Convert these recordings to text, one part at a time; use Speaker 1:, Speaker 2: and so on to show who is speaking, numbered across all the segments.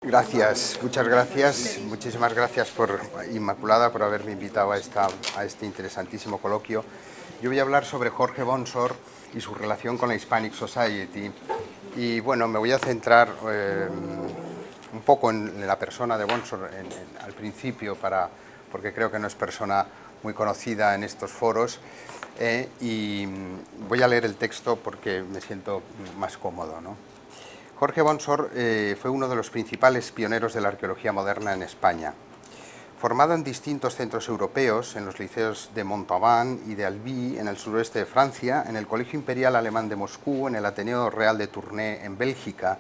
Speaker 1: Gracias, muchas gracias, muchísimas gracias por Inmaculada por haberme invitado a este interesantísimo coloquio. Yo voy a hablar sobre Jorge Bonsor y su relación con la Hispanic Society y bueno, me voy a centrar un poco en la persona de Bonsor al principio porque creo que no es persona muy conocida en estos foros y voy a leer el texto porque me siento más cómodo, ¿no? Jorge Bonsor fue uno de los principales pioneros de la arqueología moderna en España. Formado en distintos centros europeos, en los liceos de Montauban y de Albi, en el suroeste de Francia, en el Colegio Imperial Alemán de Moscú, en el Ateneo Real de Tournai, en Bélgica,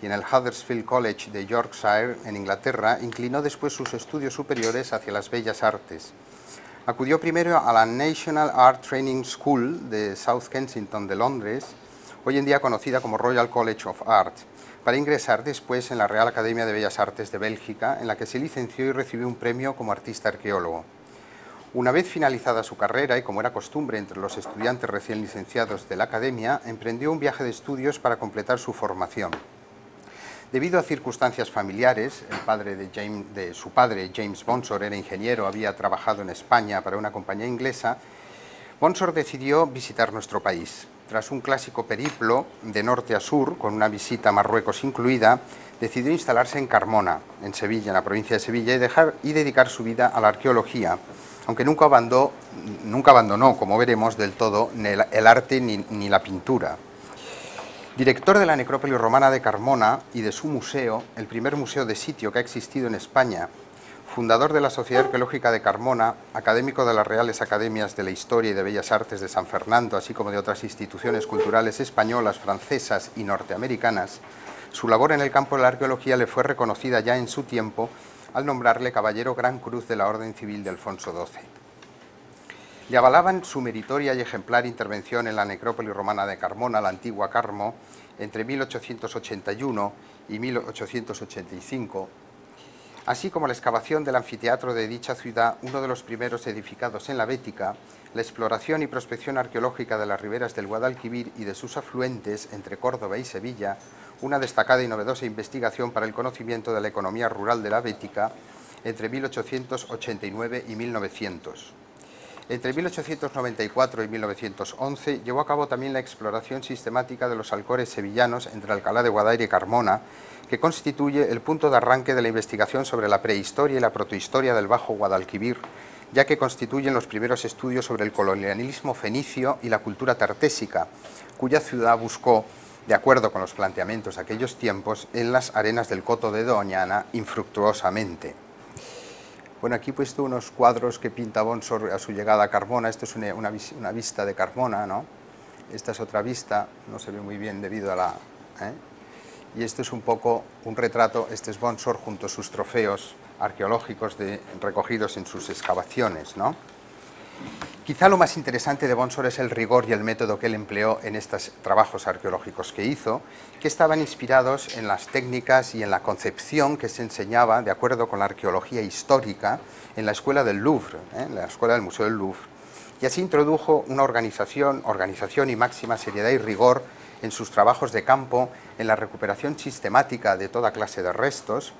Speaker 1: y en el Huddersfield College de Yorkshire, en Inglaterra, inclinó después sus estudios superiores hacia las bellas artes. Acudió primero a la National Art Training School de South Kensington de Londres, hoy en día conocida como Royal College of Art, para ingresar después en la Real Academia de Bellas Artes de Bélgica, en la que se licenció y recibió un premio como artista arqueólogo. Una vez finalizada su carrera, y como era costumbre entre los estudiantes recién licenciados de la Academia, emprendió un viaje de estudios para completar su formación. Debido a circunstancias familiares, su padre, James Bonsor, era ingeniero, había trabajado en España para una compañía inglesa. Bonsor decidió visitar nuestro país. Tras un clásico periplo de norte a sur, con una visita a Marruecos incluida, decidió instalarse en Carmona, en Sevilla, en la provincia de Sevilla, y dedicar su vida a la arqueología, aunque nunca abandonó, como veremos, del todo el arte ni la pintura. Director de la necrópolis romana de Carmona y de su museo, el primer museo de sitio que ha existido en España, fundador de la Sociedad Arqueológica de Carmona, académico de las Reales Academias de la Historia y de Bellas Artes de San Fernando, así como de otras instituciones culturales españolas, francesas y norteamericanas, su labor en el campo de la arqueología le fue reconocida ya en su tiempo al nombrarle Caballero Gran Cruz de la Orden Civil de Alfonso XII. Le avalaban su meritoria y ejemplar intervención en la necrópolis romana de Carmona, la antigua Carmo, entre 1881 y 1885, así como la excavación del anfiteatro de dicha ciudad, uno de los primeros edificados en la Bética, la exploración y prospección arqueológica de las riberas del Guadalquivir y de sus afluentes entre Córdoba y Sevilla, una destacada y novedosa investigación para el conocimiento de la economía rural de la Bética entre 1889 y 1900. Entre 1894 y 1911 llevó a cabo también la exploración sistemática de los alcores sevillanos entre Alcalá de Guadaira y Carmona, que constituye el punto de arranque de la investigación sobre la prehistoria y la protohistoria del Bajo Guadalquivir, ya que constituyen los primeros estudios sobre el colonialismo fenicio y la cultura tartésica, cuya ciudad buscó, de acuerdo con los planteamientos de aquellos tiempos, en las arenas del Coto de Doñana infructuosamente. Bueno, aquí he puesto unos cuadros que pinta Bonsor a su llegada a Carmona. Esto es una vista de Carmona, ¿no? Esta es otra vista, no se ve muy bien debido a la... Y esto es un poco un retrato, este es Bonsor junto a sus trofeos arqueológicos recogidos en sus excavaciones, ¿no? Quizá lo más interesante de Bonsor es el rigor y el método que él empleó en estos trabajos arqueológicos que hizo, que estaban inspirados en las técnicas y en la concepción que se enseñaba, de acuerdo con la arqueología histórica, en la escuela del Louvre, en la escuela del Museo del Louvre, y así introdujo una organización y máxima seriedad y rigor en sus trabajos de campo, en la recuperación sistemática de toda clase de restos,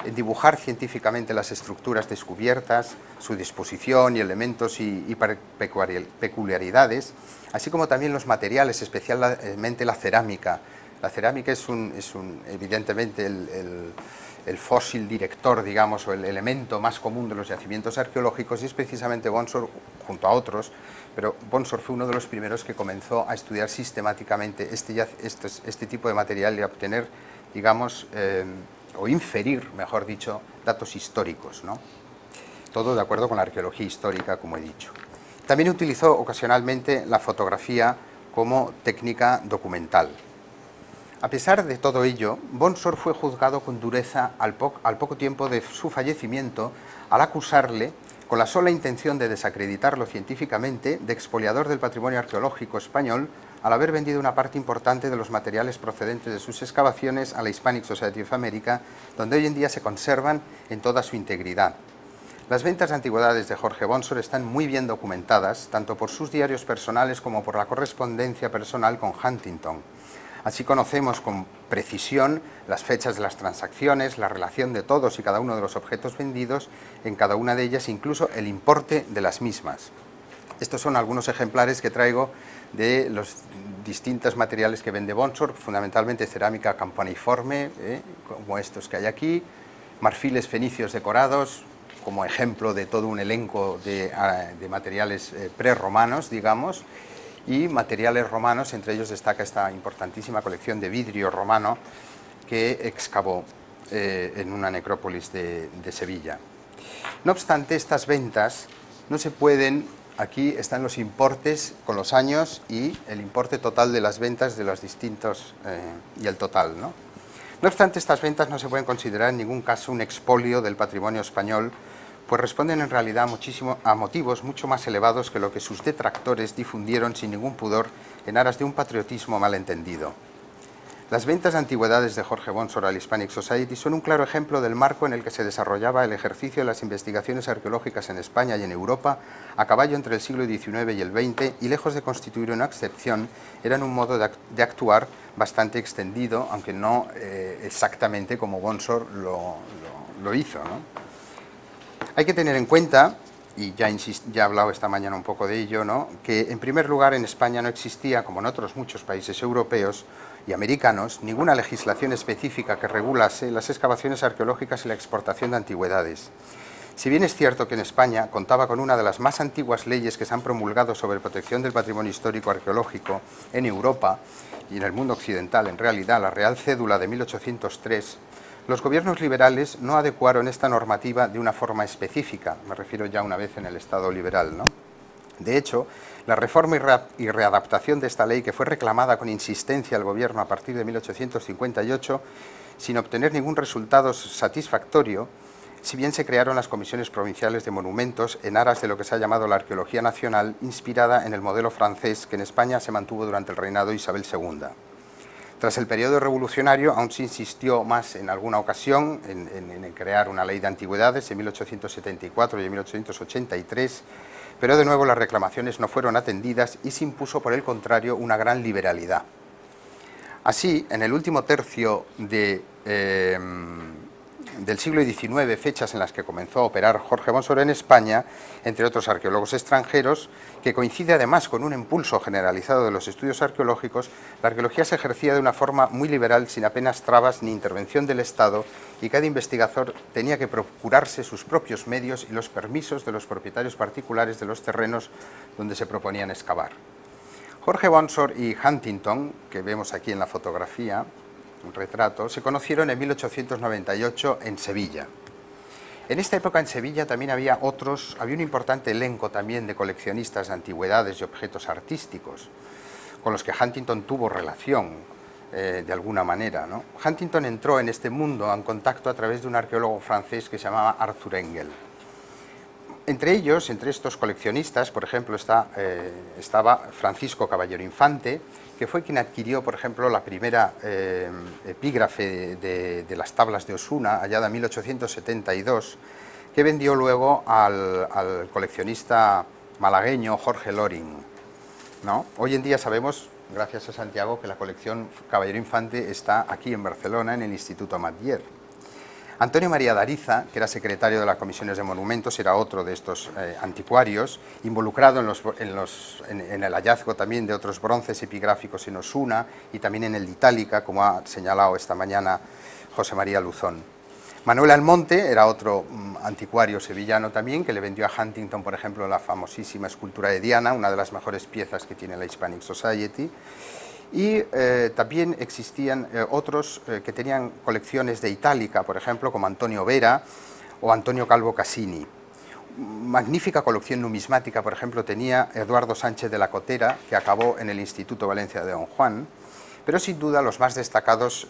Speaker 1: en dibujar científicamente las estructuras descubiertas, su disposición y elementos y peculiaridades, así como también los materiales, especialmente la cerámica. La cerámica es evidentemente el fósil director, digamos, o el elemento más común de los yacimientos arqueológicos, y es precisamente Bonsor, junto a otros, pero Bonsor fue uno de los primeros que comenzó a estudiar sistemáticamente este tipo de material y a obtener, digamos, o inferir, mejor dicho, datos históricos, ¿no? Todo de acuerdo con la arqueología histórica, como he dicho. También utilizó ocasionalmente la fotografía como técnica documental. A pesar de todo ello, Bonsor fue juzgado con dureza al poco tiempo de su fallecimiento al acusarle, con la sola intención de desacreditarlo científicamente, de expoliador del patrimonio arqueológico español, al haber vendido una parte importante de los materiales procedentes de sus excavaciones a la Hispanic Society of America, donde hoy en día se conservan en toda su integridad. Las ventas de antigüedades de Jorge Bonsor están muy bien documentadas, tanto por sus diarios personales como por la correspondencia personal con Huntington. Así conocemos con precisión las fechas de las transacciones, la relación de todos y cada uno de los objetos vendidos en cada una de ellas, incluso el importe de las mismas. Estos son algunos ejemplares que traigo de los distintos materiales que vende Bonsor, fundamentalmente cerámica campaniforme, como estos que hay aquí, marfiles fenicios decorados, como ejemplo de todo un elenco de materiales prerromanos, digamos, y materiales romanos, entre ellos destaca esta importantísima colección de vidrio romano que excavó en una necrópolis de Sevilla. No obstante, estas ventas no se pueden... Aquí están los importes con los años y el importe total de las ventas de los distintos y el total, ¿no? No obstante, estas ventas no se pueden considerar en ningún caso un expolio del patrimonio español, pues responden en realidad a motivos mucho más elevados que lo que sus detractores difundieron sin ningún pudor en aras de un patriotismo malentendido. Las ventas de antigüedades de Jorge Bonsor al Hispanic Society son un claro ejemplo del marco en el que se desarrollaba el ejercicio de las investigaciones arqueológicas en España y en Europa a caballo entre el siglo XIX y el XX, y lejos de constituir una excepción, eran un modo de actuar bastante extendido, aunque no exactamente como Bonsor lo hizo, ¿no? Hay que tener en cuenta, y ya he hablado esta mañana un poco de ello, ¿no?, que en primer lugar en España no existía, como en otros muchos países europeos y americanos, ninguna legislación específica que regulase las excavaciones arqueológicas y la exportación de antigüedades. Si bien es cierto que en España contaba con una de las más antiguas leyes que se han promulgado sobre protección del patrimonio histórico arqueológico en Europa y en el mundo occidental, en realidad la Real Cédula de 1803, los gobiernos liberales no adecuaron esta normativa de una forma específica, me refiero ya una vez en el Estado liberal, ¿no? De hecho, la reforma y readaptación de esta ley, que fue reclamada con insistencia al gobierno a partir de 1858, sin obtener ningún resultado satisfactorio, si bien se crearon las comisiones provinciales de monumentos en aras de lo que se ha llamado la arqueología nacional, inspirada en el modelo francés que en España se mantuvo durante el reinado de Isabel II. Tras el periodo revolucionario, aún se insistió más en alguna ocasión en crear una ley de antigüedades en 1874 y en 1883, pero de nuevo las reclamaciones no fueron atendidas y se impuso, por el contrario, una gran liberalidad. Así, en el último tercio del siglo XIX, fechas en las que comenzó a operar Jorge Bonsor en España, entre otros arqueólogos extranjeros, que coincide además con un impulso generalizado de los estudios arqueológicos, la arqueología se ejercía de una forma muy liberal, sin apenas trabas ni intervención del Estado, y cada investigador tenía que procurarse sus propios medios y los permisos de los propietarios particulares de los terrenos donde se proponían excavar. Jorge Bonsor y Huntington, que vemos aquí en la fotografía, un retrato, se conocieron en 1898 en Sevilla. En esta época en Sevilla también había un importante elenco también de coleccionistas de antigüedades y objetos artísticos, con los que Huntington tuvo relación de alguna manera, ¿no? Huntington entró en este mundo en contacto a través de un arqueólogo francés que se llamaba Arthur Engel. Entre ellos, entre estos coleccionistas, por ejemplo, estaba Francisco Caballero Infante, que fue quien adquirió, por ejemplo, la primera epígrafe de las tablas de Osuna, hallada en 1872, que vendió luego al coleccionista malagueño Jorge Loring, ¿no? Hoy en día sabemos, gracias a Santiago, que la colección Caballero Infante está aquí en Barcelona, en el Instituto Amatller. Antonio María Dariza, que era secretario de las comisiones de monumentos, era otro de estos anticuarios, involucrado en el hallazgo también de otros bronces epigráficos en Osuna y también en el de Itálica, como ha señalado esta mañana José María Luzón. Manuel Almonte era otro anticuario sevillano también, que le vendió a Huntington, por ejemplo, la famosísima escultura de Diana, una de las mejores piezas que tiene la Hispanic Society. Y también existían otros que tenían colecciones de Itálica, por ejemplo, como Antonio Vera o Antonio Calvo Cassini. Magnífica colección numismática, por ejemplo, tenía Eduardo Sánchez de la Cotera, que acabó en el Instituto Valencia de Don Juan, pero sin duda los más destacados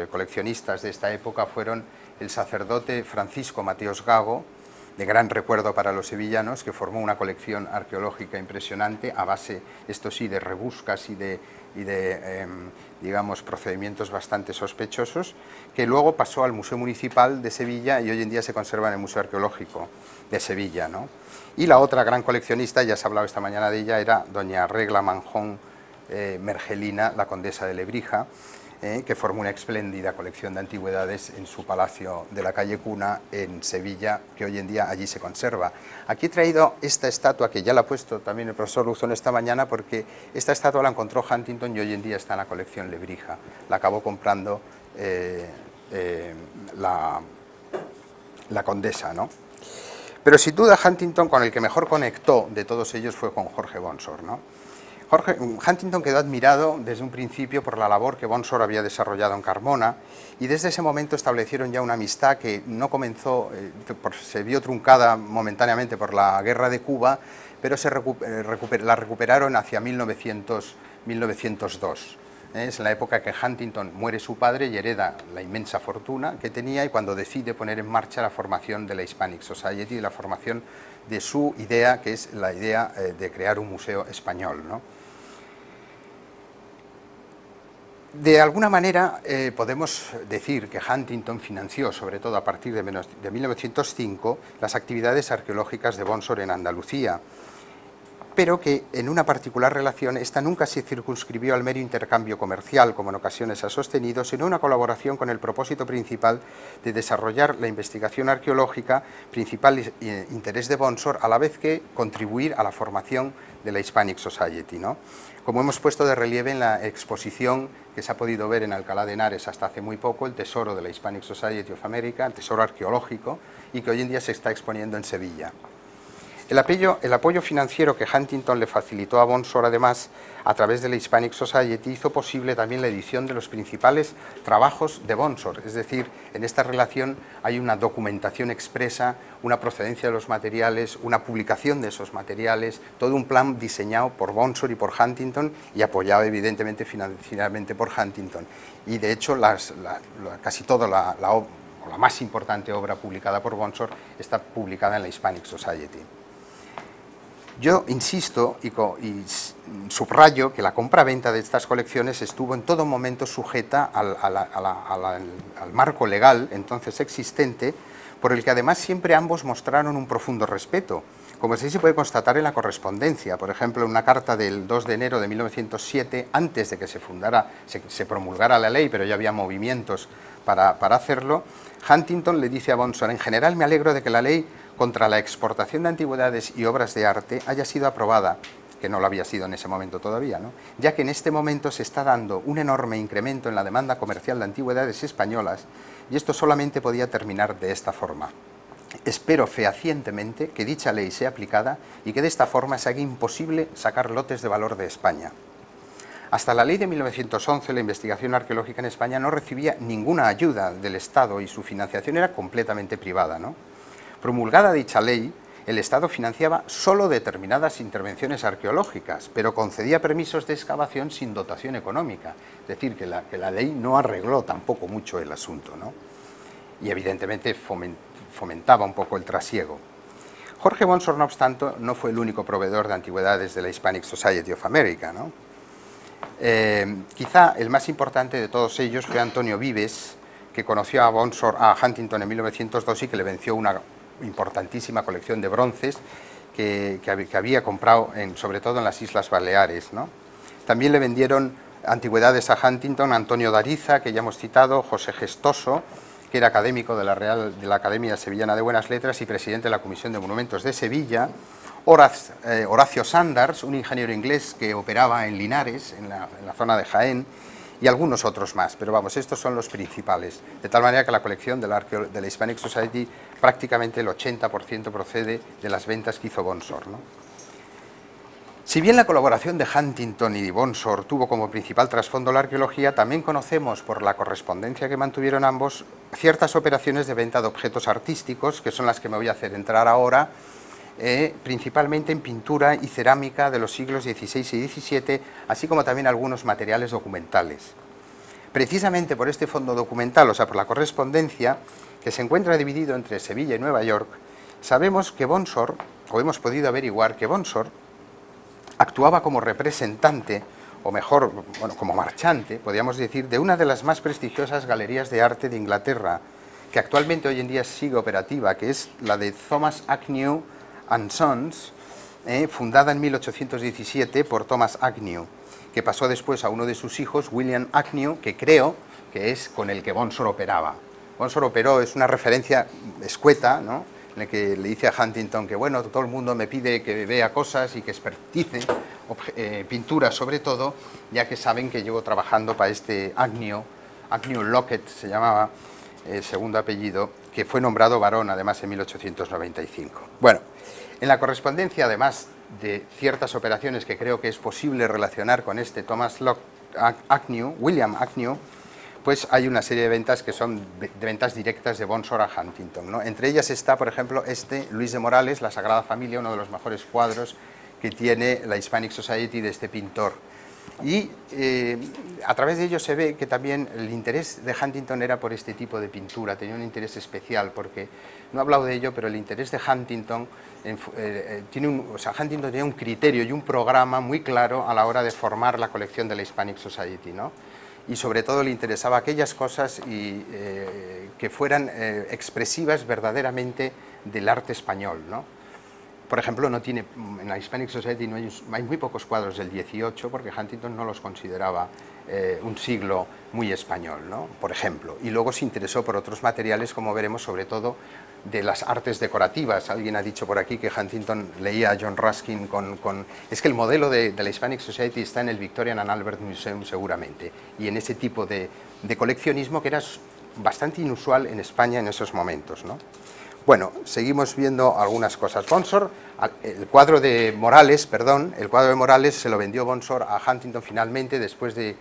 Speaker 1: coleccionistas de esta época fueron el sacerdote Francisco Mateos Gago, de gran recuerdo para los sevillanos, que formó una colección arqueológica impresionante a base, esto sí, de rebuscas y de digamos, procedimientos bastante sospechosos, que luego pasó al Museo Municipal de Sevilla y hoy en día se conserva en el Museo Arqueológico de Sevilla, ¿no? Y la otra gran coleccionista, ya se ha hablado esta mañana de ella, era doña Regla Manjón Mergelina, la condesa de Lebrija, que formó una espléndida colección de antigüedades en su palacio de la calle Cuna en Sevilla, que hoy en día allí se conserva. Aquí he traído esta estatua, que ya la ha puesto también el profesor Luzón esta mañana, porque esta estatua la encontró Huntington y hoy en día está en la colección Lebrija. La acabó comprando la condesa, ¿no? Pero sin duda Huntington, con el que mejor conectó de todos ellos, fue con Jorge Bonsor, ¿no? Huntington quedó admirado desde un principio por la labor que Bonsor había desarrollado en Carmona, y desde ese momento establecieron ya una amistad que no comenzó, se vio truncada momentáneamente por la guerra de Cuba, pero la recuperaron hacia 1902. Es la época que Huntington muere su padre y hereda la inmensa fortuna que tenía, y cuando decide poner en marcha la formación de la Hispanic Society, la formación de su idea, que es la idea de crear un museo español, ¿no? De alguna manera podemos decir que Huntington financió, sobre todo a partir de 1905, las actividades arqueológicas de Bonsor en Andalucía, pero que en una particular relación esta nunca se circunscribió al mero intercambio comercial, como en ocasiones ha sostenido, sino una colaboración con el propósito principal de desarrollar la investigación arqueológica, principal interés de Bonsor, a la vez que contribuir a la formación de la Hispanic Society, ¿no? Como hemos puesto de relieve en la exposición que se ha podido ver en Alcalá de Henares hasta hace muy poco, el tesoro de la Hispanic Society of America, el tesoro arqueológico, y que hoy en día se está exponiendo en Sevilla. El apoyo financiero que Huntington le facilitó a Bonsor, además, a través de la Hispanic Society, hizo posible también la edición de los principales trabajos de Bonsor. Es decir, en esta relación hay una documentación expresa, una procedencia de los materiales, una publicación de esos materiales, todo un plan diseñado por Bonsor y por Huntington y apoyado evidentemente financieramente por Huntington. Y de hecho casi toda la más importante obra publicada por Bonsor está publicada en la Hispanic Society. Yo insisto y subrayo que la compra-venta de estas colecciones estuvo en todo momento sujeta al marco legal entonces existente, por el que además siempre ambos mostraron un profundo respeto, como así se puede constatar en la correspondencia. Por ejemplo, en una carta del 2 de enero de 1907, antes de que se promulgara la ley, pero ya había movimientos para hacerlo, Huntington le dice a Bonsor: en general me alegro de que la ley contra la exportación de antigüedades y obras de arte haya sido aprobada, que no lo había sido en ese momento todavía, ¿no? Ya que en este momento se está dando un enorme incremento en la demanda comercial de antigüedades españolas, y esto solamente podía terminar de esta forma. Espero fehacientemente que dicha ley sea aplicada y que de esta forma se haga imposible sacar lotes de valor de España. Hasta la ley de 1911, la investigación arqueológica en España no recibía ninguna ayuda del Estado y su financiación era completamente privada, ¿no? Promulgada dicha ley, el Estado financiaba solo determinadas intervenciones arqueológicas, pero concedía permisos de excavación sin dotación económica. Es decir, que la ley no arregló tampoco mucho el asunto, ¿no? Y evidentemente fomentaba un poco el trasiego. Jorge Bonsor, no obstante, no fue el único proveedor de antigüedades de la Hispanic Society of America, ¿no? Quizá el más importante de todos ellos fue Antonio Vives, que conoció a Huntington en 1902 y que le venció una importantísima colección de bronces que había comprado sobre todo en las Islas Baleares, ¿no? También le vendieron antigüedades a Huntington Antonio Dariza, que ya hemos citado, José Gestoso, que era académico de la Academia Sevillana de Buenas Letras y presidente de la Comisión de Monumentos de Sevilla, Horacio Sanders, un ingeniero inglés que operaba en Linares, en la zona de Jaén, y algunos otros más, pero vamos, estos son los principales, de tal manera que la colección de la Hispanic Society prácticamente el 80% procede de las ventas que hizo Bonsor, ¿no? Si bien la colaboración de Huntington y de Bonsor tuvo como principal trasfondo la arqueología, también conocemos por la correspondencia que mantuvieron ambos ciertas operaciones de venta de objetos artísticos, que son las que me voy a hacer entrar ahora, principalmente en pintura y cerámica de los siglos XVI y XVII, así como también algunos materiales documentales. Precisamente por este fondo documental, o sea, por la correspondencia, que se encuentra dividido entre Sevilla y Nueva York, sabemos que Bonsor, o hemos podido averiguar que Bonsor, actuaba como representante, o mejor, bueno, como marchante, podríamos decir, de una de las más prestigiosas galerías de arte de Inglaterra, que actualmente hoy en día sigue operativa, que es la de Thomas Agnew and Sons, fundada en 1817 por Thomas Agnew, que pasó después a uno de sus hijos, William Agnew, que creo que es con el que Bonsor operaba. Bonsor operó, es una referencia escueta, ¿no?, en la que le dice a Huntington que, bueno, todo el mundo me pide que vea cosas y que expertice pinturas sobre todo, ya que saben que llevo trabajando para este Agnew Lockett se llamaba, segundo apellido, que fue nombrado barón además en 1895. Bueno, en la correspondencia, además de ciertas operaciones que creo que es posible relacionar con este William Agnew, pues hay una serie de ventas que son de ventas directas de Bonsor a Huntington, ¿no? Entre ellas está, por ejemplo, Luis de Morales, La Sagrada Familia, uno de los mejores cuadros que tiene la Hispanic Society de este pintor. Y a través de ello se ve que también el interés de Huntington era por este tipo de pintura, tenía un interés especial, porque no he hablado de ello, pero el interés de Huntington, Huntington tenía un criterio y un programa muy claro a la hora de formar la colección de la Hispanic Society, ¿no? Y sobre todo le interesaba aquellas cosas que fueran expresivas verdaderamente del arte español, ¿no? Por ejemplo, en la Hispanic Society hay muy pocos cuadros del 18 porque Huntington no los consideraba un siglo muy español, ¿no?, por ejemplo. Y luego se interesó por otros materiales, como veremos, sobre todo de las artes decorativas. Alguien ha dicho por aquí que Huntington leía a John Ruskin Es que el modelo de la Hispanic Society está en el Victorian and Albert Museum seguramente, y en ese tipo de coleccionismo que era bastante inusual en España en esos momentos, ¿no? Bueno, seguimos viendo algunas cosas. Bonsor, el cuadro de Morales se lo vendió Bonsor a Huntington finalmente, después de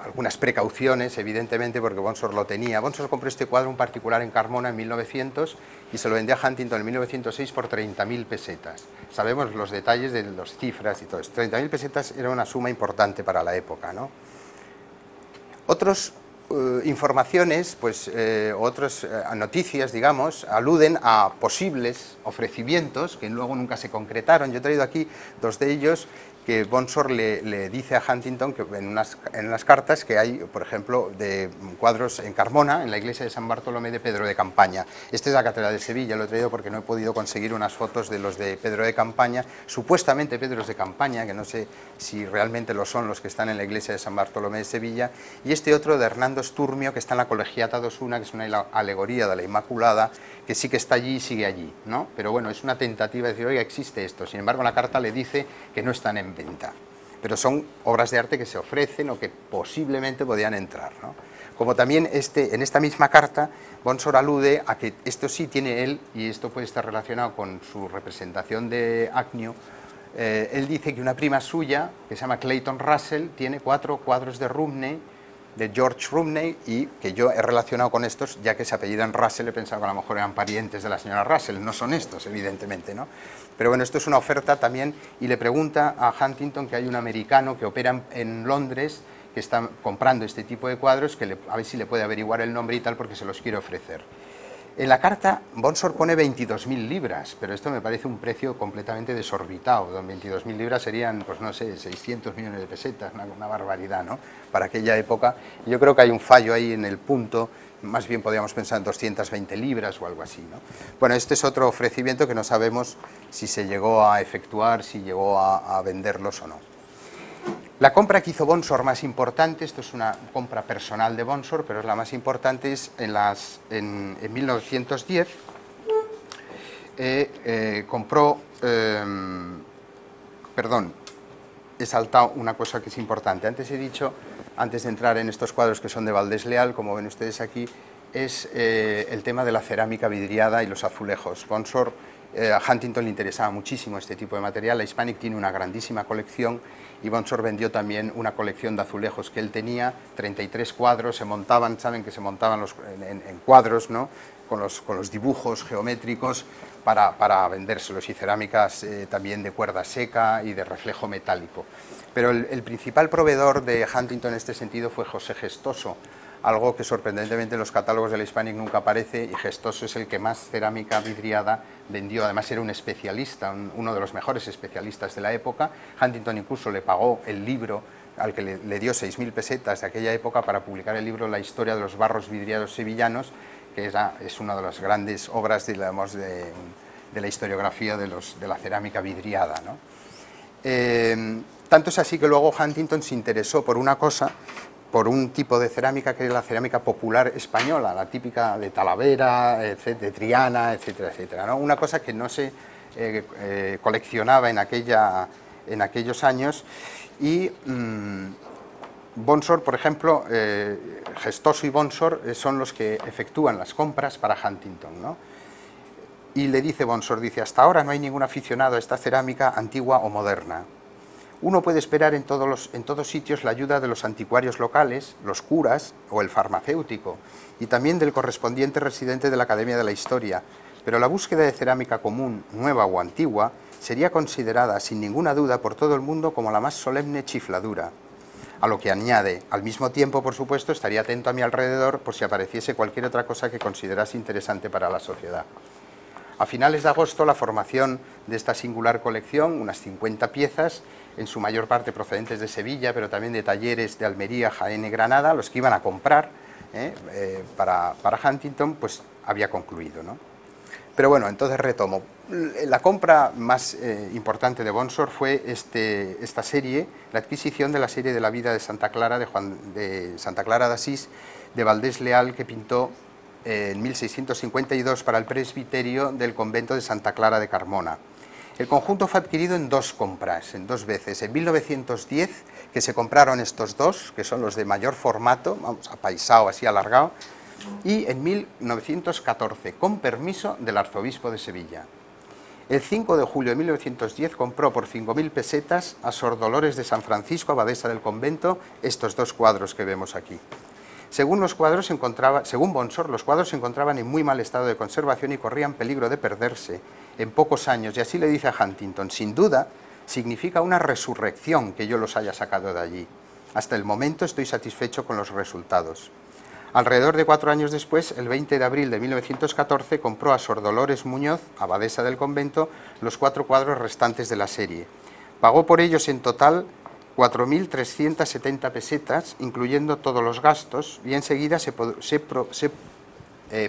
Speaker 1: algunas precauciones, evidentemente, porque Bonsor lo tenía. Bonsor compró este cuadro en particular en Carmona en 1900 y se lo vendió a Huntington en 1906 por 30.000 pesetas. Sabemos los detalles de las cifras y todo esto. 30.000 pesetas era una suma importante para la época, ¿no? Otros informaciones, pues, otras noticias, digamos, aluden a posibles ofrecimientos que luego nunca se concretaron. Yo he traído aquí dos de ellos que Bonsor le dice a Huntington que en unas cartas que hay, por ejemplo, de cuadros en Carmona, en la iglesia de San Bartolomé de Pedro de Campaña. Este es la Catedral de Sevilla, lo he traído porque no he podido conseguir unas fotos de los de Pedro de Campaña, supuestamente Pedros de Campaña, que no sé si realmente lo son los que están en la iglesia de San Bartolomé de Sevilla, y este otro de Hernando Sturmio, que está en la Colegiata de Osuna, que es una alegoría de la Inmaculada, que sí que está allí y sigue allí, ¿no? Pero bueno, es una tentativa de decir, oiga, existe esto. Sin embargo, la carta le dice que no están en venta, pero son obras de arte que se ofrecen o que posiblemente podían entrar, ¿no? Como también en esta misma carta, Bonsor alude a que esto sí tiene él, y esto puede estar relacionado con su representación de Agnew. Él dice que una prima suya, que se llama Clayton Russell, tiene 4 cuadros de Rumney, de George Rumney, y que yo he relacionado con estos, ya que se apellidan Russell, he pensado que a lo mejor eran parientes de la señora Russell. No son estos, evidentemente, ¿no? Pero bueno, esto es una oferta también, y le pregunta a Huntington que hay un americano que opera en Londres, que está comprando este tipo de cuadros, a ver si le puede averiguar el nombre y tal, porque se los quiere ofrecer. En la carta, Bonsor pone 22.000 libras, pero esto me parece un precio completamente desorbitado. 22.000 libras serían, pues no sé, 600 millones de pesetas, una barbaridad, ¿no?, para aquella época. Yo creo que hay un fallo ahí en el punto, más bien podríamos pensar en 220 libras o algo así, ¿no? Bueno, este es otro ofrecimiento que no sabemos si se llegó a efectuar, si llegó a venderlos o no. La compra que hizo Bonsor más importante, esto es una compra personal de Bonsor, pero es la más importante, es en 1910, compró, perdón, he saltado una cosa que es importante. Antes he dicho, antes de entrar en estos cuadros que son de Valdés Leal, como ven ustedes aquí, es el tema de la cerámica vidriada y los azulejos. Bonsor, a Huntington le interesaba muchísimo este tipo de material. La Hispanic tiene una grandísima colección, y Bonsor vendió también una colección de azulejos que él tenía, 33 cuadros, se montaban, saben que se montaban en cuadros, ¿no?, con los dibujos geométricos para vendérselos, y cerámicas también de cuerda seca y de reflejo metálico. Pero el principal proveedor de Huntington en este sentido fue José Gestoso, algo que sorprendentemente en los catálogos de la Hispanic nunca aparece, y Gestoso es el que más cerámica vidriada vendió. Además era un especialista, uno de los mejores especialistas de la época. Huntington incluso le pagó el libro al que le dio 6.000 pesetas de aquella época para publicar el libro La historia de los barros vidriados sevillanos, que es una de las grandes obras, digamos, de la historiografía de la cerámica vidriada, ¿no? Tanto es así que luego Huntington se interesó por una cosa, por un tipo de cerámica que es la cerámica popular española, la típica de Talavera, de Triana, etcétera, etcétera, ¿no? Una cosa que no se coleccionaba en aquellos años y Bonsor, por ejemplo, Gestoso y Bonsor son los que efectúan las compras para Huntington, ¿no? Y le dice Bonsor, dice, hasta ahora no hay ningún aficionado a esta cerámica antigua o moderna. Uno puede esperar en todos sitios la ayuda de los anticuarios locales, los curas o el farmacéutico, y también del correspondiente residente de la Academia de la Historia, pero la búsqueda de cerámica común, nueva o antigua, sería considerada sin ninguna duda por todo el mundo como la más solemne chifladura. A lo que añade, al mismo tiempo, por supuesto, estaría atento a mi alrededor por si apareciese cualquier otra cosa que considerase interesante para la sociedad. A finales de agosto, la formación de esta singular colección, unas 50 piezas, en su mayor parte procedentes de Sevilla, pero también de talleres de Almería, Jaén y Granada, los que iban a comprar para Huntington, pues había concluido, ¿no? Pero bueno, entonces retomo. La compra más importante de Bonsor fue esta serie, la adquisición de la serie de la vida de Santa Clara, de Santa Clara de Asís, de Valdés Leal, que pintó en 1652 para el presbiterio del convento de Santa Clara de Carmona. El conjunto fue adquirido en dos compras, en dos veces. En 1910, que se compraron estos dos, que son los de mayor formato, vamos, apaisado, así alargado, y en 1914, con permiso del arzobispo de Sevilla. El 5 de julio de 1910 compró por 5.000 pesetas a Sor Dolores de San Francisco, abadesa del convento, estos dos cuadros que vemos aquí. Según Bonsor, los cuadros se encontraban en muy mal estado de conservación y corrían peligro de perderse en pocos años, y así le dice a Huntington, sin duda, significa una resurrección que yo los haya sacado de allí. Hasta el momento estoy satisfecho con los resultados. Alrededor de 4 años después, el 20 de abril de 1914, compró a Sor Dolores Muñoz, abadesa del convento, los 4 cuadros restantes de la serie. Pagó por ellos en total 4.370 pesetas, incluyendo todos los gastos, y enseguida se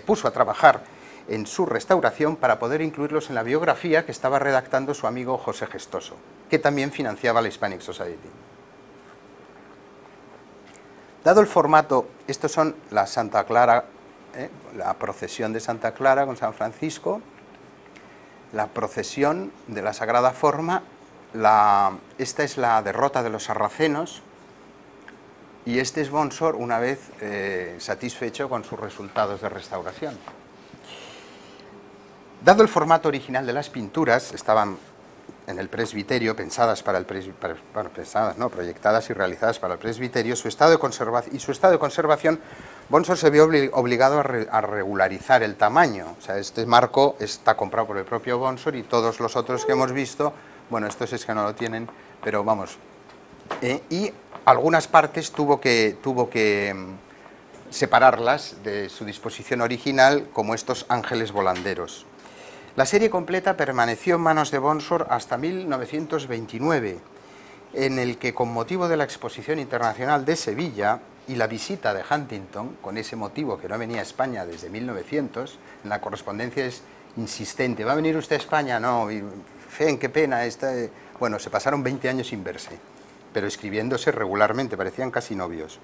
Speaker 1: puso a trabajar en su restauración para poder incluirlos en la biografía que estaba redactando su amigo José Gestoso, que también financiaba la Hispanic Society. Dado el formato, estos son la Santa Clara, la procesión de Santa Clara con San Francisco, la procesión de la Sagrada Forma, esta es la derrota de los sarracenos, y este es Bonsor una vez satisfecho con sus resultados de restauración. Dado el formato original de las pinturas, estaban en el presbiterio, proyectadas y realizadas para el presbiterio, su estado de conservación, Bonsor se vio obligado a regularizar el tamaño. O sea, este marco está comprado por el propio Bonsor y todos los otros que hemos visto, bueno, estos es que no lo tienen, pero vamos. Y algunas partes tuvo que separarlas de su disposición original, como estos ángeles volanderos. La serie completa permaneció en manos de Bonsor hasta 1929, en el que, con motivo de la Exposición Internacional de Sevilla y la visita de Huntington, con ese motivo que no venía a España desde 1900, la correspondencia es insistente, ¿va a venir usted a España? No, Fen, qué pena. Bueno, se pasaron 20 años sin verse, pero escribiéndose regularmente, parecían casi novios,